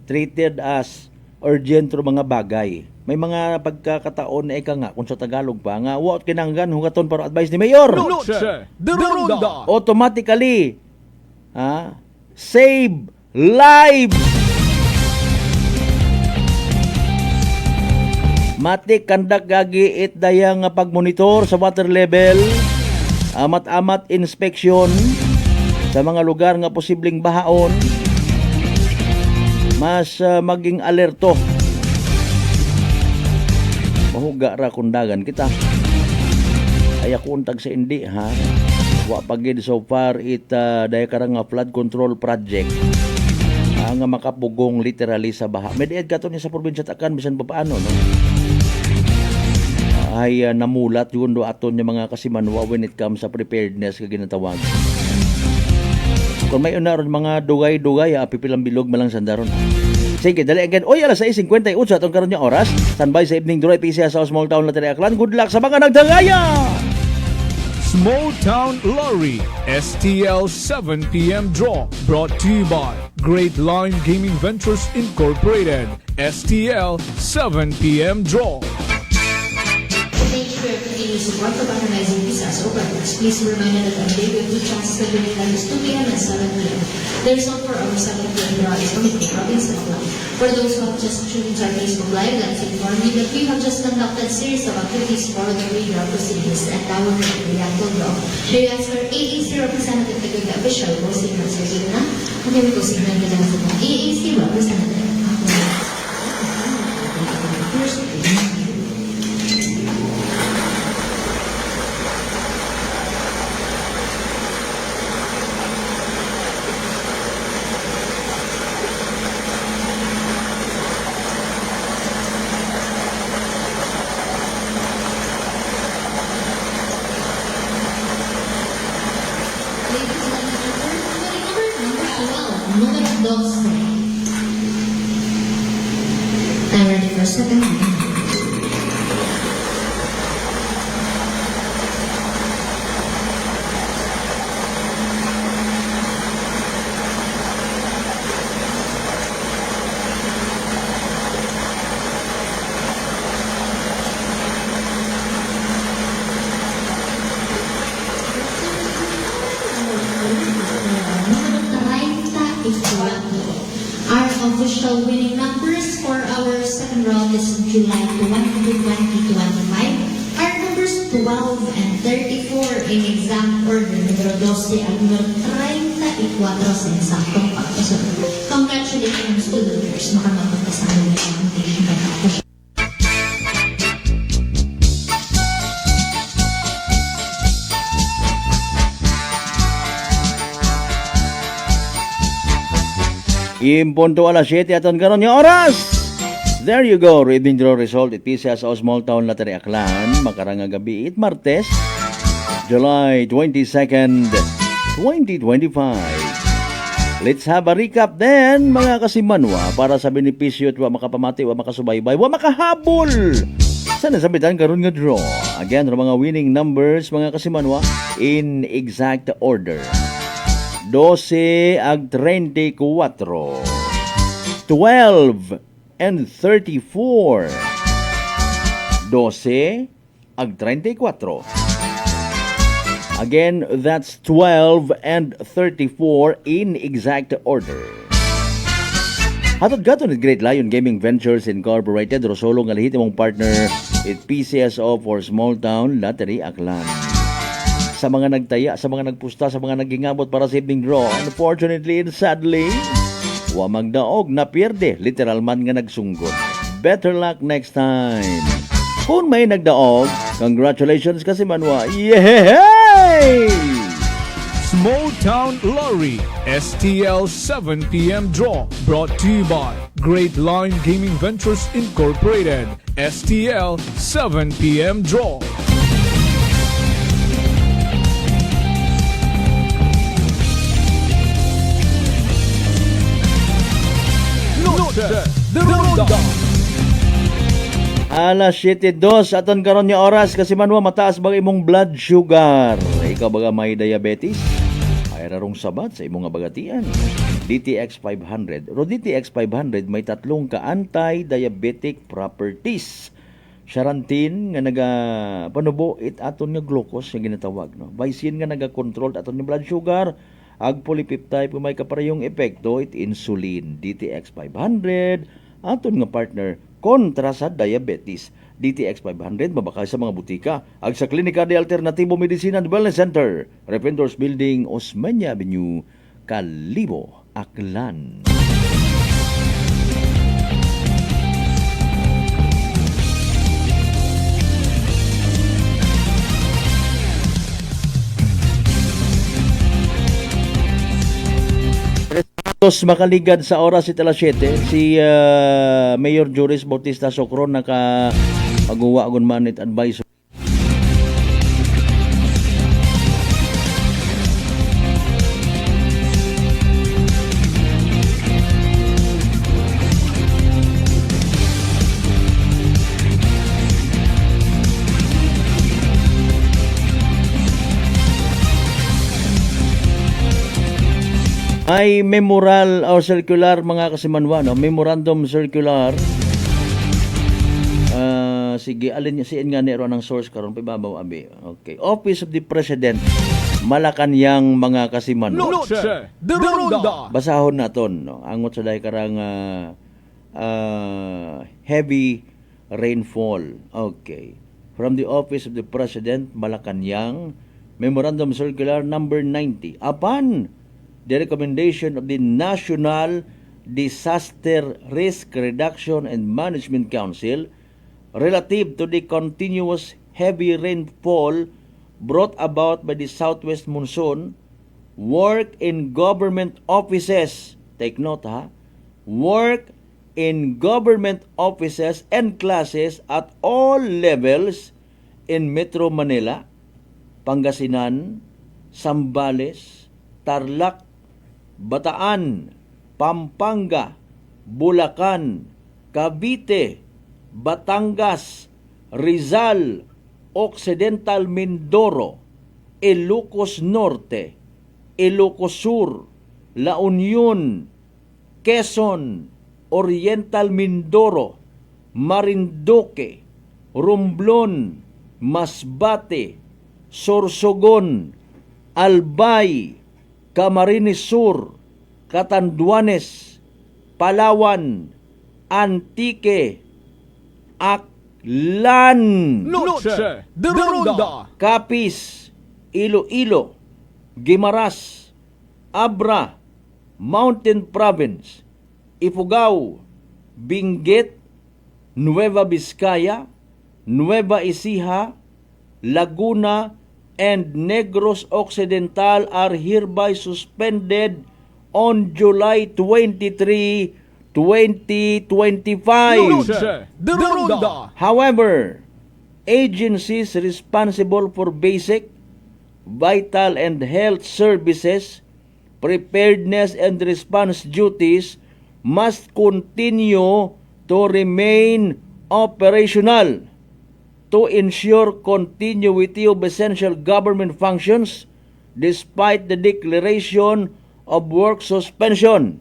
Treated as urgent ro mga bagay. May mga pagkakataon na ika nga kung sa Tagalog pa nga what kinanggan hugaton para advice ni mayor. Automatically save live. Matik kandak gagi it dayang pagmonitor sa water level, amat-amat inspection sa mga lugar nga posibleng bahaon, mas maging alerto. Mahuga ra kundagan kita. Ay ako untag sa indi ha. Wa pagid so far it daya karang flood control project. Nga makapugong literally sa baha. Mediad kato niya sa probinsya Takan bisan pa paano, no? Ay namulat yun do aton yung mga kasimanwa when it comes sa preparedness ka ginatawag. Kung may unaron mga dugay-dugay, pipilang bilog malang sandaron. Sige, dali again. Oy, alas 6:58 atong karon nga oras. Standby sa evening drive PCA sa Small Town Lottery Aklan. Good luck sa mga nagdagaya! Small Town Lottery STL 7 p.m. draw brought to you by Great Line Gaming Ventures Incorporated. STL 7 p.m. draw. Thank you for your continued support for patronizing Pisa's Openers. Please be reminded that our day with two chances to win is 2 p.m. and 7 p.m. The result for our 7 p.m. draw is from the province of Aklan. For those who have just tuned into our Facebook Live, let's inform you that we have just conducted a series of activities for the redraw proceedings and now we're going to the actual draw. We ask our AAC representative to give the official go signal sa Gina. Okay, we go signal ka lang sa mga AAC representative. I'm ready for a second. Our official winning numbers for our second round is July 2025. Our numbers 12 and 34 in exact order. Numero 12 at numero 34 sa eksaktong pagkasunod. Congratulations to the winners. Makamagpunta sa aming presentation by the official. Impunto alas 7 aton karon nga oras. There you go. Reading draw result it PCA sa Small Town Lottery Aklan. Makarang gabi it Martes, July 22nd, 2025. Let's have a recap then mga kasimanwa para sa benepisyo at wa makapamati, wa makasubaybay, wa makahabol. Sana sabitan karon nga draw. Again, mga winning numbers mga kasimanwa in exact order. 12 ag 34, 12 and 34, 12 ag 34. Again, that's 12 and 34 in exact order. Hatod gato ni Great Lion Gaming Ventures Incorporated, Rosolo nga lehitimong partner at PCSO for Small Town Lottery Aklan. Sa mga nagtaya, sa mga nagpusta, sa mga nagingabot para sa evening draw, unfortunately and sadly, wa magdaog na pierde, literal man nga nagsunggot. Better luck next time. Kung may nagdaog, congratulations kasi manwa. Yay! Small Town Lottery STL 7 p.m. draw brought to you by Great Line Gaming Ventures Incorporated. STL 7 p.m. draw. Noche de Ronda. Alas 7:02 aton karon nga oras kasi manwa mataas bang imong blood sugar. Ikaw baga may diabetes? Ay rarong sabat sa imong bagatian. DTX 500. Ro DTX 500 may tatlong ka anti-diabetic properties. Charantin nga naga panubo it aton nga glucose nga ginatawag no. Vicin nga naga-control aton nga blood sugar. Ag polypeptide kung may kaparehong epekto it insulin. DTX 500 aton nga partner kontra sa diabetes. DTX 500 mabakal sa mga butika. Ag sa Klinika de Alternatibo Medicina and Wellness Center, Rependors Building, Osmeña Avenue, Kalibo, Aklan. Makaligad sa oras ita alas 7 si Mayor Joris Bautista Socron naka pagguwa agon manit advice ay memorial or circular mga kasimanwa no? Memorandum circular sige alin niya siin nga nero ng source karon pibabaw abi. Okay, Office of the President Malacanang mga kasimanwa. Noche de Ronda. Basahon naton no? Angot sa dahi karang heavy rainfall. Okay, from the Office of the President Malacanang, Memorandum Circular number 90 upon the recommendation of the National Disaster Risk Reduction and Management Council relative to the continuous heavy rainfall brought about by the southwest monsoon, work in government offices, take note ha, work in government offices and classes at all levels in Metro Manila, Pangasinan, Zambales, Tarlac, Bataan, Pampanga, Bulacan, Cavite, Batangas, Rizal, Occidental Mindoro, Ilocos Norte, Ilocos Sur, La Union, Quezon, Oriental Mindoro, Marinduque, Romblon, Masbate, Sorsogon, Albay, Camarines Sur, Catanduanes, Palawan, Antique, Aklan, Noche de Ronda. Capiz, Iloilo, Guimaras, Abra, Mountain Province, Ifugao, Benguet, Nueva Vizcaya, Nueva Ecija, Laguna, and Negros Occidental are hereby suspended on July 23, 2025. However, agencies responsible for basic, vital, and health services, preparedness, and response duties must continue to remain operational to ensure continuity of essential government functions despite the declaration of work suspension.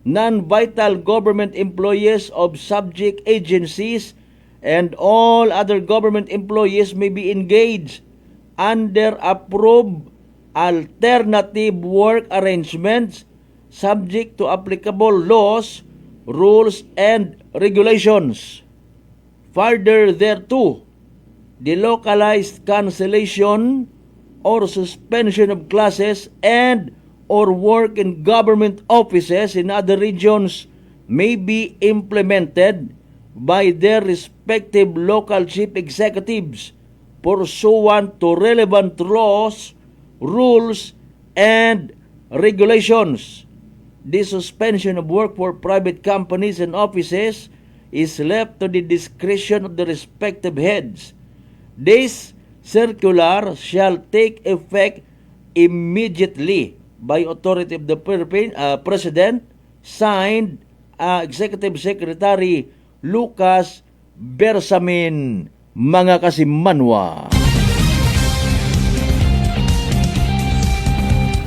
Non-vital government employees of subject agencies and all other government employees may be engaged under approved alternative work arrangements subject to applicable laws, rules, and regulations. Further thereto, the localized cancellation or suspension of classes and or work in government offices in other regions may be implemented by their respective local chief executives pursuant to relevant laws, rules, and regulations. The suspension of work for private companies and offices is left to the discretion of the respective heads. This circular shall take effect immediately by authority of the President, signed Executive Secretary Lucas Bersamin, mga kasimanwa.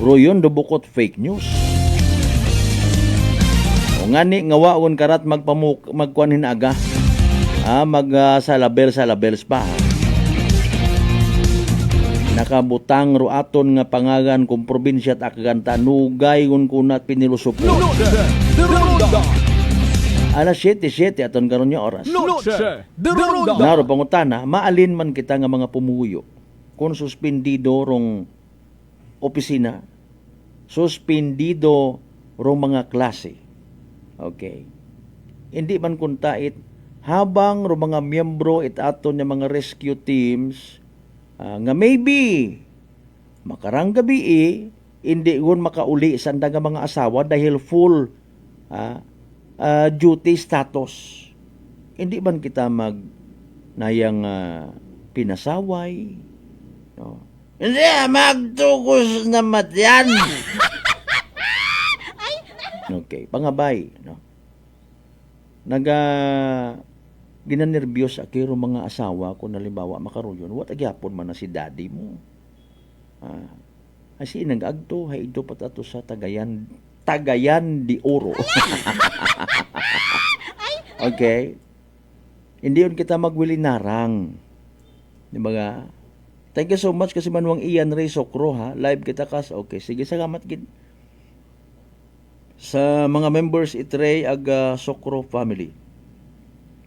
Royon dubukot fake news. O ngani nga waon karat magkuanin aga. Salabels pa. Nakabutang ro aton nga pangagan kung probinsya at akaganta nugay kunat pinilusupo. Alas 7:07 aton karon nga oras. Naro pangutana, maalin man kita nga mga pumuyo kung suspendido rong opisina, suspendido rong mga klase. Okay. Hindi man kuntait habang ro mga miyembro it aton nga mga rescue teams nga maybe makarang gabi hindi gun makauli sa nga mga asawa dahil full duty status. Hindi man kita nayang pinasaway, no? Hindi magtukos na matyan. Okay, pangabay, no? Ginanerbyos akiro mga asawa ko nalimbawa makaroon, what agyapon man na si daddy mo. Asi nag-agto, hay ito patato sa Tagayan di Oro. Okay? Hindi yun kita magwilinarang. Di ba nga? Thank you so much kasi manuang Ian Ray Sokro, ha? Live kita kas. Okay, sige, salamat gid. Sa mga members itray aga Sokro family.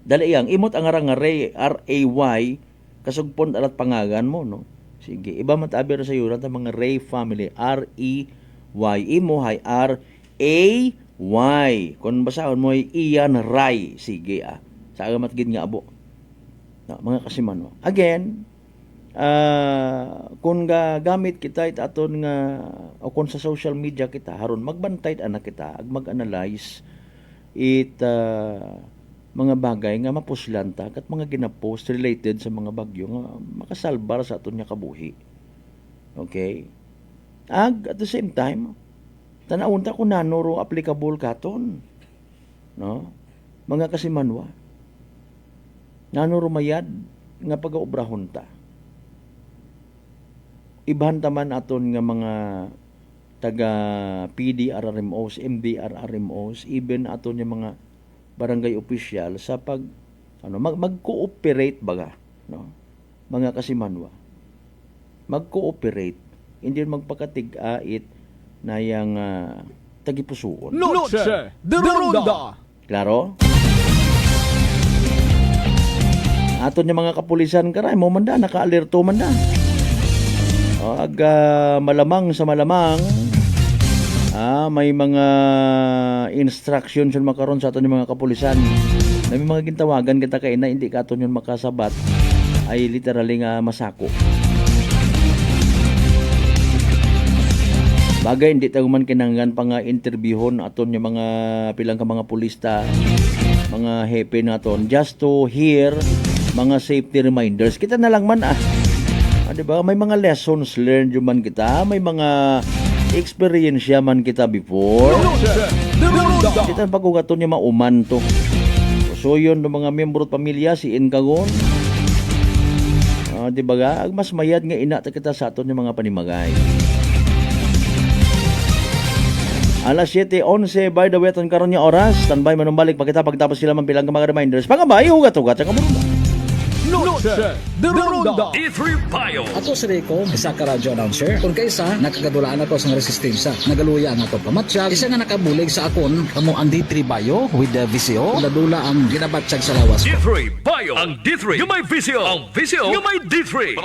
Dali iyang imot ang arang Ray R-A-Y kasugpon alat pangagan mo, no? Sige, iba man tabi sa yuran ta mga Ray family R-E-Y imo hay R-A-Y. Kung basahon mo ay Ian Ray. Sige sa agamat gid nga abo. No, mga kasiman mo. Again, kung gamit kita it aton nga o kung sa social media kita haron magbantay anak kita ag mag-analyze mga bagay nga mapuslan ta kat mga ginapost related sa mga bagyo nga makasalbar sa aton nga kabuhi. Okay? At the same time, tanawon ta kung nanoro applicable katon. No? Mga kasimanwa. Nanoro mayad nga pag-aubrahon ta. Ibahan taman aton nga mga taga PDRRMOs, MDRRMOs, even aton nga mga barangay official sa mag-cooperate baga, no? Mga kasimanwa. Mag-cooperate, hindi magpakatig-ait na yang tagipusuon. Noche de Ronda. Klaro? Aton nga mga kapulisan karay mo manda naka-alerto manda. Malamang sa malamang may mga instructions yun makaroon sa aton yung mga kapulisan na may mga gintawagan kita kay na hindi ka aton yun makasabat ay literally nga masako. Bagay hindi tayo man kinanggan pa nga interviewon aton yung mga pilang ka mga pulista, mga hepe naton just to hear mga safety reminders. Kita na lang man diba? May mga lessons learned yung man kita, may mga experience man kita before. Kita pagkugaton niya mauman to. So yun ng mga miyembro at pamilya si Inkagon. Diba ga? Mas mayad nga inata kita sa aton yung mga panimagay. Alas 7:11 by the way aton karon nga oras. Standby manumbalik pa kita pagtapos sila man pilang ka mga reminders. Pangabay hugat-hugat sa kamuruna. Noche de Ronda. D3 Bio. Ato si Rico, isa ka radio announcer. Kung kaysa, nakagadulaan ako sa resistensya. Nagaluya ang ato pamatsyag. Isa nga nakabulig sa akon, kamo ang D3 Bio with the VCO. Ladula ang ginabatsyag sa lawas. D3 Bio. Ang D3 yung may VCO. Ang VCO yung may D3.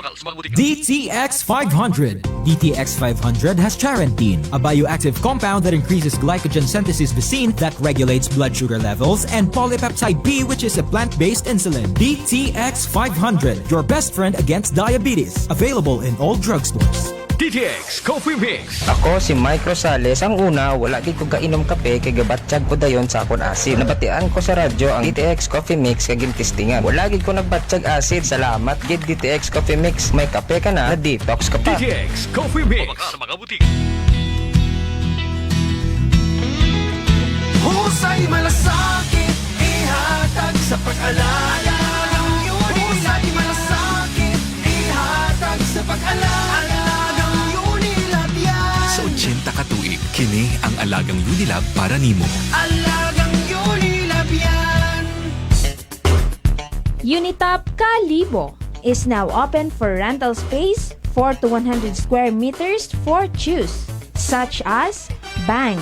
DTX 500. DTX 500 has charantine, a bioactive compound that increases glycogen synthesis Vicine that regulates blood sugar levels, and polypeptide B, which is a plant-based insulin. DTX 500, your best friend against diabetes. Available in all drugstores. DTX Coffee Mix. Ako si Mike Rosales. Ang una, wala gid ko kainom kape kay gabatsyag ko dayon sa akon acid. Nabatian ko sa radyo ang DTX Coffee Mix kay gintistingan. Wala gid ko nagbatsyag acid. Salamat gid DTX Coffee Mix. May kape ka na detox ka pa. DTX Coffee Mix. Sa mga butik. Husay malasakit, ihatag sa pag-alala. Husay malasakit, ihatag sa pag-alala. Alagang Unilab yan. Sa 80 ka tuig, kini ang Alagang Unilab para nimo. Alagang Unilab yan. Unitop Kalibo is now open for rental space 4 to 100 square meters for choose, such as bank,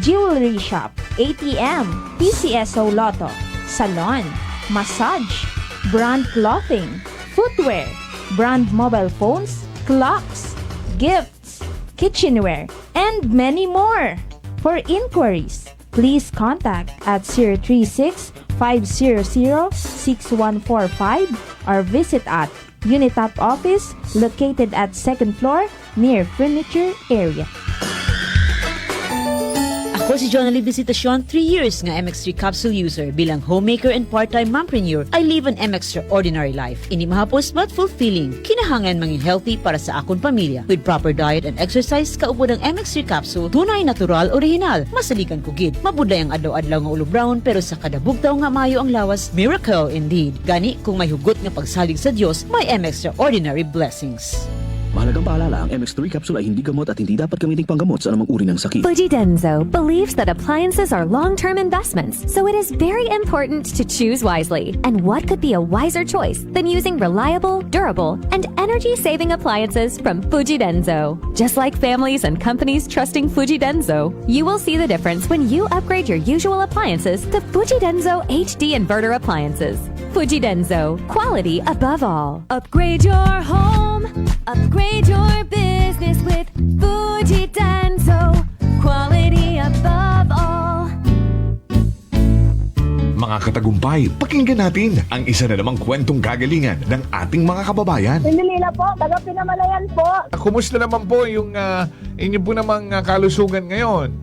jewelry shop, ATM, PCSO Lotto, salon, massage, brand clothing, footwear, brand mobile phones, clocks, gifts, kitchenware, and many more. For inquiries, please contact at 036-500-6145 or visit at Unitop office located at 2nd floor near furniture area. Ako si Jonalyn Visitacion, 3 years nga MX3 capsule user. Bilang homemaker and part-time mompreneur, I live an extraordinary life. Ini mahapos but fulfilling. Kinahangan mangin healthy para sa akon pamilya. With proper diet and exercise, kaupod ang MX3 capsule, tunay natural, original. Masaligan ko gid. Mabuday ang adlaw-adlaw nga ulo brown, pero sa kada bugtaw nga mayo ang lawas, miracle indeed. Gani, kung may hugot nga pagsalig sa Dios, may extraordinary blessings. Mahalagang paalala, ang MX3 capsule ay hindi gamot at hindi dapat gamiting panggamot sa anumang uri ng sakit. Fujidenzo believes that appliances are long-term investments, so it is very important to choose wisely. And what could be a wiser choice than using reliable, durable, and energy-saving appliances from Fujidenzo? Just like families and companies trusting Fujidenzo, you will see the difference when you upgrade your usual appliances to Fujidenzo HD inverter appliances. Fujidenzo, quality above all. Upgrade your home, upgrade your business with Fujidenzo, quality above all. Mga katagumpay, pakinggan natin ang isa na namang kwentong kagalingan ng ating mga kababayan. Pindilila po, taga Pinamalayan po. Kumusta naman po yung inyo po namang kalusugan ngayon?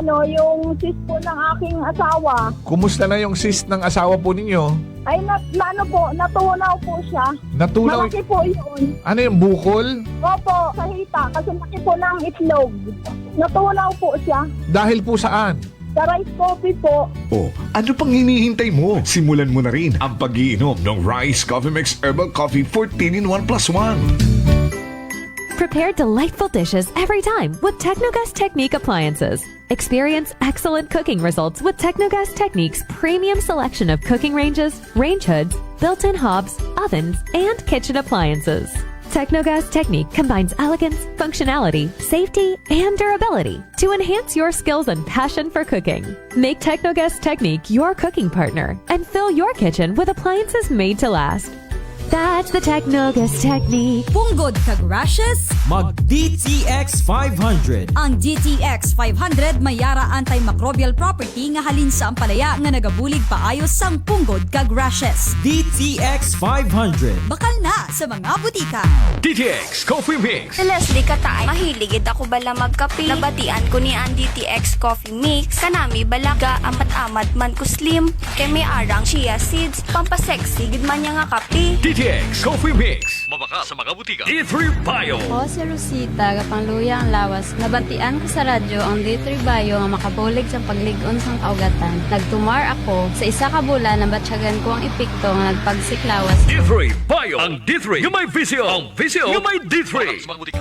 Yung sis po ng aking asawa. Kumusta na yung cyst ng asawa po ninyo? Ay, natunaw po siya. Natunaw? Malaki po yun. Ano yung bukol? Opo, sa hita. Kasi laki po ng itlog. Natunaw po siya. Dahil po saan? Sa rice coffee po. Oh, ano pang hinihintay mo? Simulan mo na rin ang pag-iinom ng Rice Coffee Mix Herbal Coffee 14-in-1+1. Prepare delightful dishes every time with Technogas Technique appliances. Experience excellent cooking results with Technogas Technique's premium selection of cooking ranges, range hoods, built-in hobs, ovens, and kitchen appliances. Technogas Technique combines elegance, functionality, safety, and durability to enhance your skills and passion for cooking. Make Technogas Technique your cooking partner and fill your kitchen with appliances made to last. That's the Technogas Technique. Punggod kag rashes? Mag DTX 500. Ang DTX 500 may yara antimicrobial property nga halin sa ampalaya nga nagabulig paayos sang punggod kag rashes. DTX 500. Bakal na sa mga butika. DTX Coffee Mix. Leslie Katay, mahiligid ako bala magkape. Nabatian ko ni ang DTX Coffee Mix. Kanami balaga amat-amat man ko slim. Kay may arang chia seeds. Pampasexy gid man niya nga kape. DTX Coffee Mix. Mabaka sa mga butika. D3 Bio. Ako si Rosita, kapangluya ang lawas. Nabatian ko sa radyo ang D3 Bio nga makabulig sa pagligon sang kaugatan. Nagtumar ako sa isa ka bulan na batsyagan ko ang epekto nga nagpagsiklawas. D3 Bio. Ang D3 yung may visyo. Ang visyo yung may D3. Sa mga butika.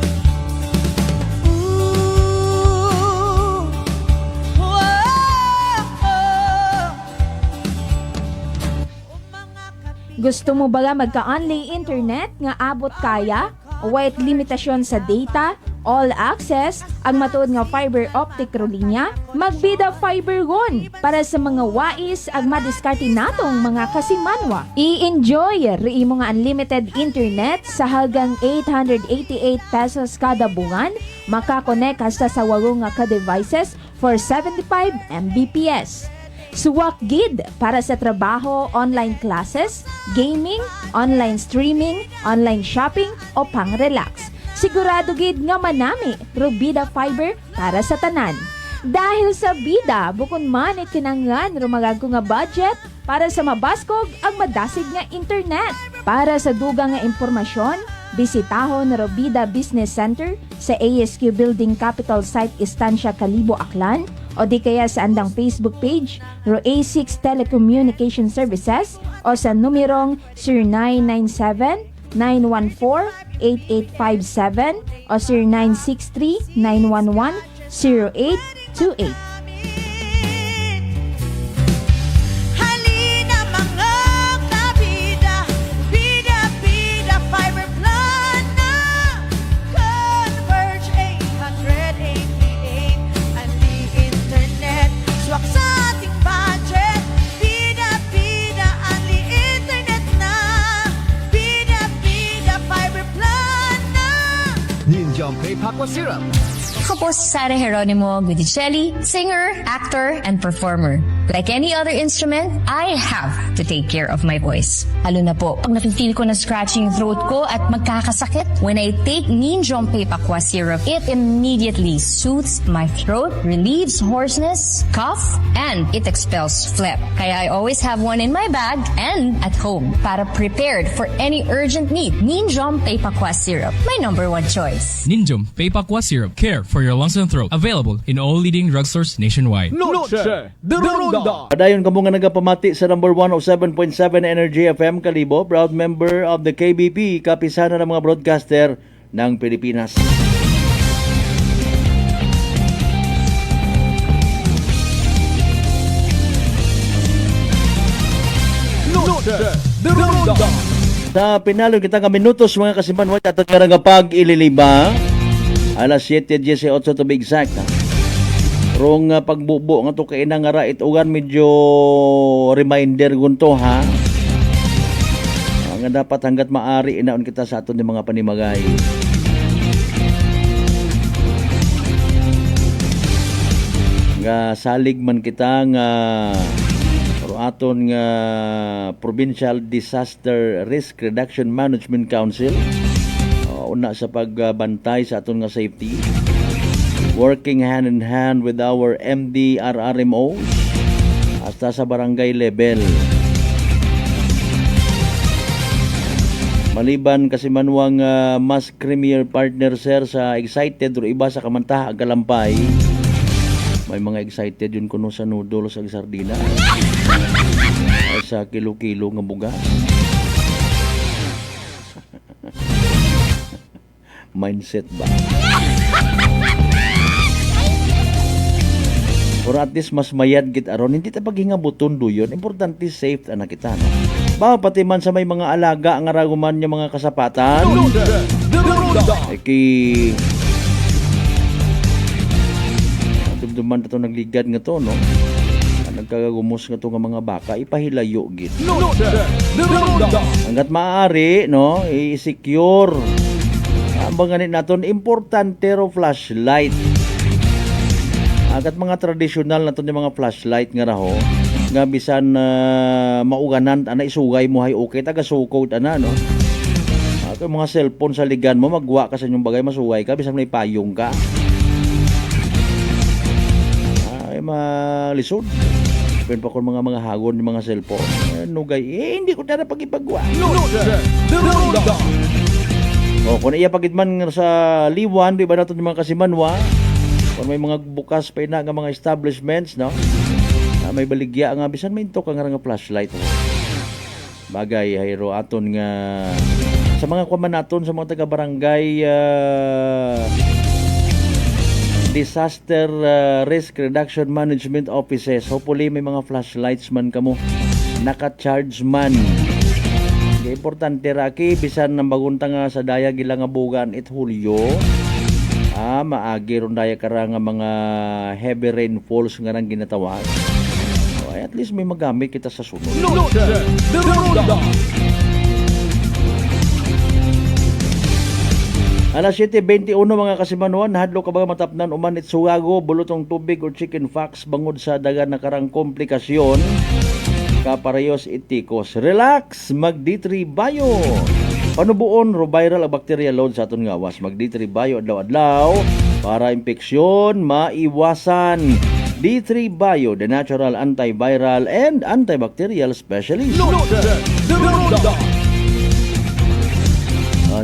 Gusto mo ba magka-online internet nga abot kaya? O wait limitasyon sa data? All access? Ang matuod nga fiber optic rolinya? Magbida fiber gon para sa mga wais ang madiskarte natong mga kasimanwa. I-enjoy imo nga unlimited internet sa halagang 888 pesos kada buwan. Makakonek hasta sa 8 nga ka-devices for 75 Mbps. Suwak gid para sa trabaho, online classes, gaming, online streaming, online shopping o pang-relax. sigurado gid nga manami Rubida Fiber para sa tanan. Dahil sa bida, bukod man kinangan rumagag ko nga budget para sa mabaskog ang madasig nga internet. Para sa dugang nga impormasyon, bisitahon na Rubida Business Center sa ASQ Building Capital Site Estancia Calibo, Aklan o di kaya sa andang Facebook page ro A6 Telecommunication Services o sa numerong 0997-914-8857 o 0963-911-0828. Halina mga kabida, bida fiber plan na Converge 888 ang internet. Swak sa ating budget, bida ang internet na bida fiber plan na Ninjong Pay Pakwa Syrup. Ako po si Sara Geronimo Guidicelli, singer, actor, and performer. Like any other instrument, I have to take care of my voice. Lalo na po, pag nafe-feel ko na scratching throat ko at magkakasakit, when I take Ninjong Pepakwa Syrup, it immediately soothes my throat, relieves hoarseness, cough, and it expels phlegm. Kaya I always have one in my bag and at home para prepared for any urgent need. Ninjong Pepakwa Syrup, my number one choice. Ninjom Pepakwa Syrup. Care for your lungs and throat. Available in all leading drugstores nationwide. Noche de Ronda. Padayon kamo nga nagapamati sa number 107.7 Energy FM Kalibo, proud member of the KBP, kapisana ng mga broadcaster ng Pilipinas. Noche de Ronda. Sa pinalon kita ka minutos mga kasimban, at nga nga pag-ililiba, alas 7:18 to be exact. Rong pagbubo nga to kay nga rait ugan medyo reminder gunto ha. Nga dapat hanggat maari inaon kita sa aton ni mga panimagay. Nga salig man kita nga aton nga Provincial Disaster Risk Reduction Management Council. Una sa pagbantay sa aton nga safety, working hand in hand with our MDRRMO hasta sa barangay level. Maliban kasi manuang mas creamier partner sir sa excited o iba sa kamantaha ag kalampay, may mga excited yun kuno sa noodle sa sardina ay sa kilo-kilo nga bugas. Mindset ba? Or at least mas mayad git aron hindi ta paghingabuton duyon, importante safe anak kita no. Ba pati man sa may mga alaga nga raguman nya mga kasapatan. Ki dumduman to nagligad nga to no. Nagkagumos nga to nga mga baka ipahilayo gid. Hanggat maaari no, i-secure ang ganit naton importante ro flashlight. Agat mga tradisyonal naton yung mga flashlight nga raho nga bisan mauganan ana isugay mo hay okay taga sukod ana no. Ako mga cellphone sa ligan mo magwa ka sa inyong bagay masugay ka bisan may payong ka. Ay malisod. Pen pa kon mga hagon yung mga cellphone. Nugay hindi ko dara pagipagwa. O kung iya pagitman sa liwan, di ba natin yung mga kasimanwa, kung may mga bukas pa ina nga mga establishments, no? May baligya nga, bisan may ito ka nga flashlight. Bagay, hayro aton nga, sa mga kuman naton, sa mga taga-barangay, Disaster Risk Reduction Management Offices, hopefully may mga flashlights man kamo, naka-charge man. Importante raki bisan nang bagunta nga sa daya gila nga bugan it Hulyo. Maagi ron daya kara nga mga heavy rainfalls nga nang ginatawag. At least may magamit kita sa sunod. Alas 7:21 mga kasimanuan, hadlo ka ba matapnan uman it sugago, bulutong tubig or chicken fax bangod sa dagan na karang komplikasyon. Kaparayos itikos. Relax, mag D3 Bio. Panubuon ro viral ang bacteria load sa aton gawas. Mag D3 Bio adlaw-adlaw para infeksyon maiwasan. D3 Bio, the natural antiviral and antibacterial specialist.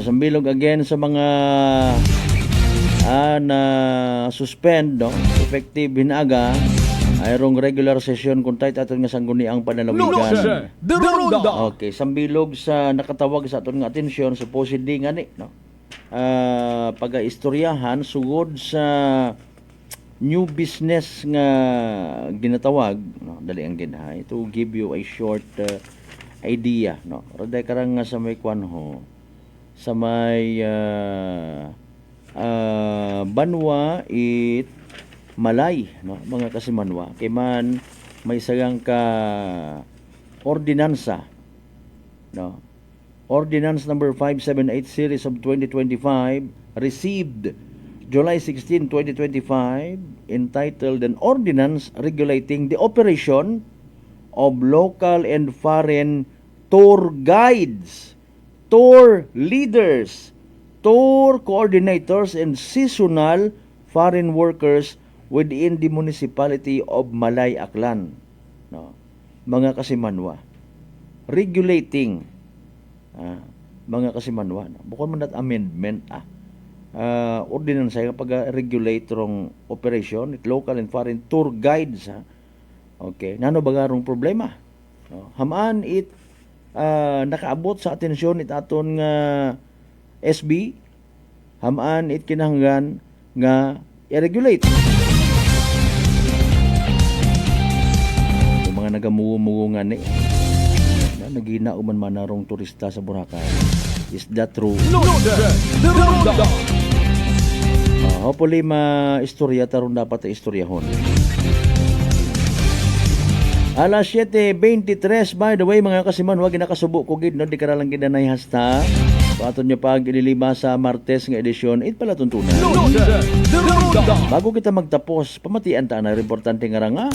Sambilog again sa mga na suspend, no? Effective hinaga ayrong regular session kung tayo aton nga sangguniang panalawigan. Okay, sambilog sa nakatawag sa aton nga atensyon supposedly nga ni, no? Pag-istoryahan sugod sa new business nga ginatawag, no? Dali ang ginahay to give you a short idea, no? Raday karang nga sa may kwanho sa may Banwa it Malay, no? Mga kasimanwa kay man may sagang ka ordinansa, no? Ordinance number 578 series of 2025 received July 16, 2025 entitled an ordinance regulating the operation of local and foreign tour guides, tour leaders, tour coordinators, and seasonal foreign workers within the municipality of Malay, Aklan. No? Mga kasimanwa. Regulating mga kasimanwa. No? Bukod man that amendment ordinance ay pag-regulate rong operation it local and foreign tour guides. Okay. Nano bagarong problema? No? Hamaan it nakaabot sa atensyon it aton nga SB, hamaan it kinahanglan nga i-regulate. Yung mga nagamugungan ni nagina uman manarong turista sa Boracay. Is that true? Hopefully ma-istorya taron dapat istoryahon. Alas 7:23 by the way mga kasiman, wag ginakasubo ko gid no di karalang gidanay hasta. Paton niyo pag ililima sa Martes nga edisyon it pala tuntunan. Bago kita magtapos, pamatian ta na importante nga nga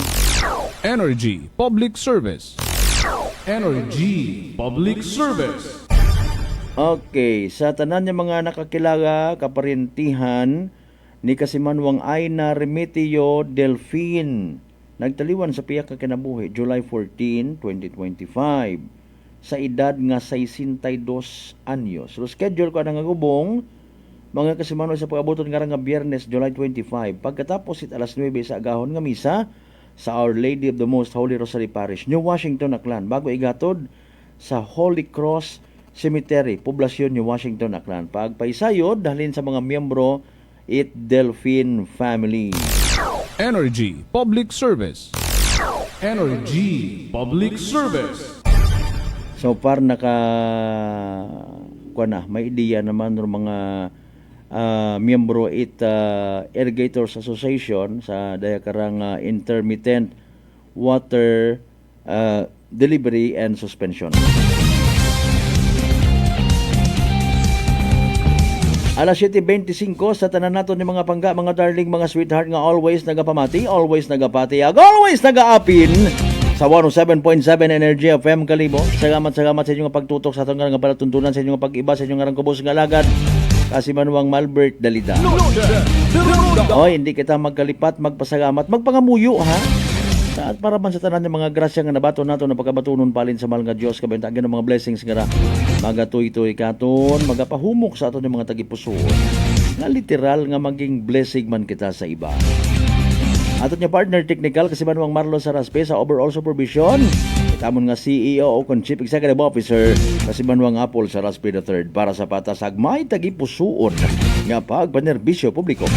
Energy Public Service. Energy Public Service. Okay, sa tanan niya mga nakakilaga kaparintihan ni Kasimanwang Aina Remetio Delfin nagtaliwan sa piyak ka kinabuhi July 14, 2025 sa edad nga 62 anyos. So schedule ko na nga gubong mga Kasimanwang sa pag-abuton nga Biyernes July 25 pagkatapos it alas 9 sa agahon nga misa sa Our Lady of the Most Holy Rosary Parish, New Washington, Aklan, bago igatod sa Holy Cross Cemetery, Poblasyon, New Washington, Aklan. Pagpaisayod, dalhin sa mga miyembro it Delfin family. Energy Public Service. Energy Public Service. So far may ideya naman ng mga miyembro it Irrigators Association sa dayakarang intermittent water delivery and suspension. Alas 7:25 sa tanan naton ni mga pangga, mga darling, mga sweetheart nga always nagapamati, always nagapati, always nagaapin sa 107.7 Energy FM Kalibo. Salamat sa inyong pagtutok sa atong nga palatuntunan, sa inyong pag-iba, sa inyong ngarang kubos nga lagad. Kasimanwang Malbert Dalida. Hindi kita magkalipat, magpasalamat, magpangamuyo ha. At para man sa tanan ng mga grasya nga nabato nato na pagkabatunon palin sa mahal nga Dios kabentagan ng mga blessings nga magatuy-tuy katon, magapahumok sa aton ng mga tagipusoon. Nga literal nga maging blessing man kita sa iba. Aton niya partner technical Kasimanwang Marlo Saraspe sa overall supervision. Itamon nga CEO o Chief Executive Officer Kasimanwang Apple Saraspe III para sa patasag may tagipusoon nga pagpanerbisyo publiko.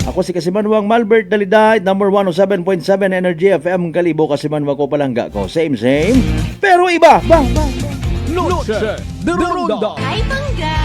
Ako si Kasimanwang Malbert Daliday, number 107.7 Energy FM Kalibo. Kasimanwang ko palangga ko. Same, pero iba. Bang. Noche de Ronda. Hi, Pangga!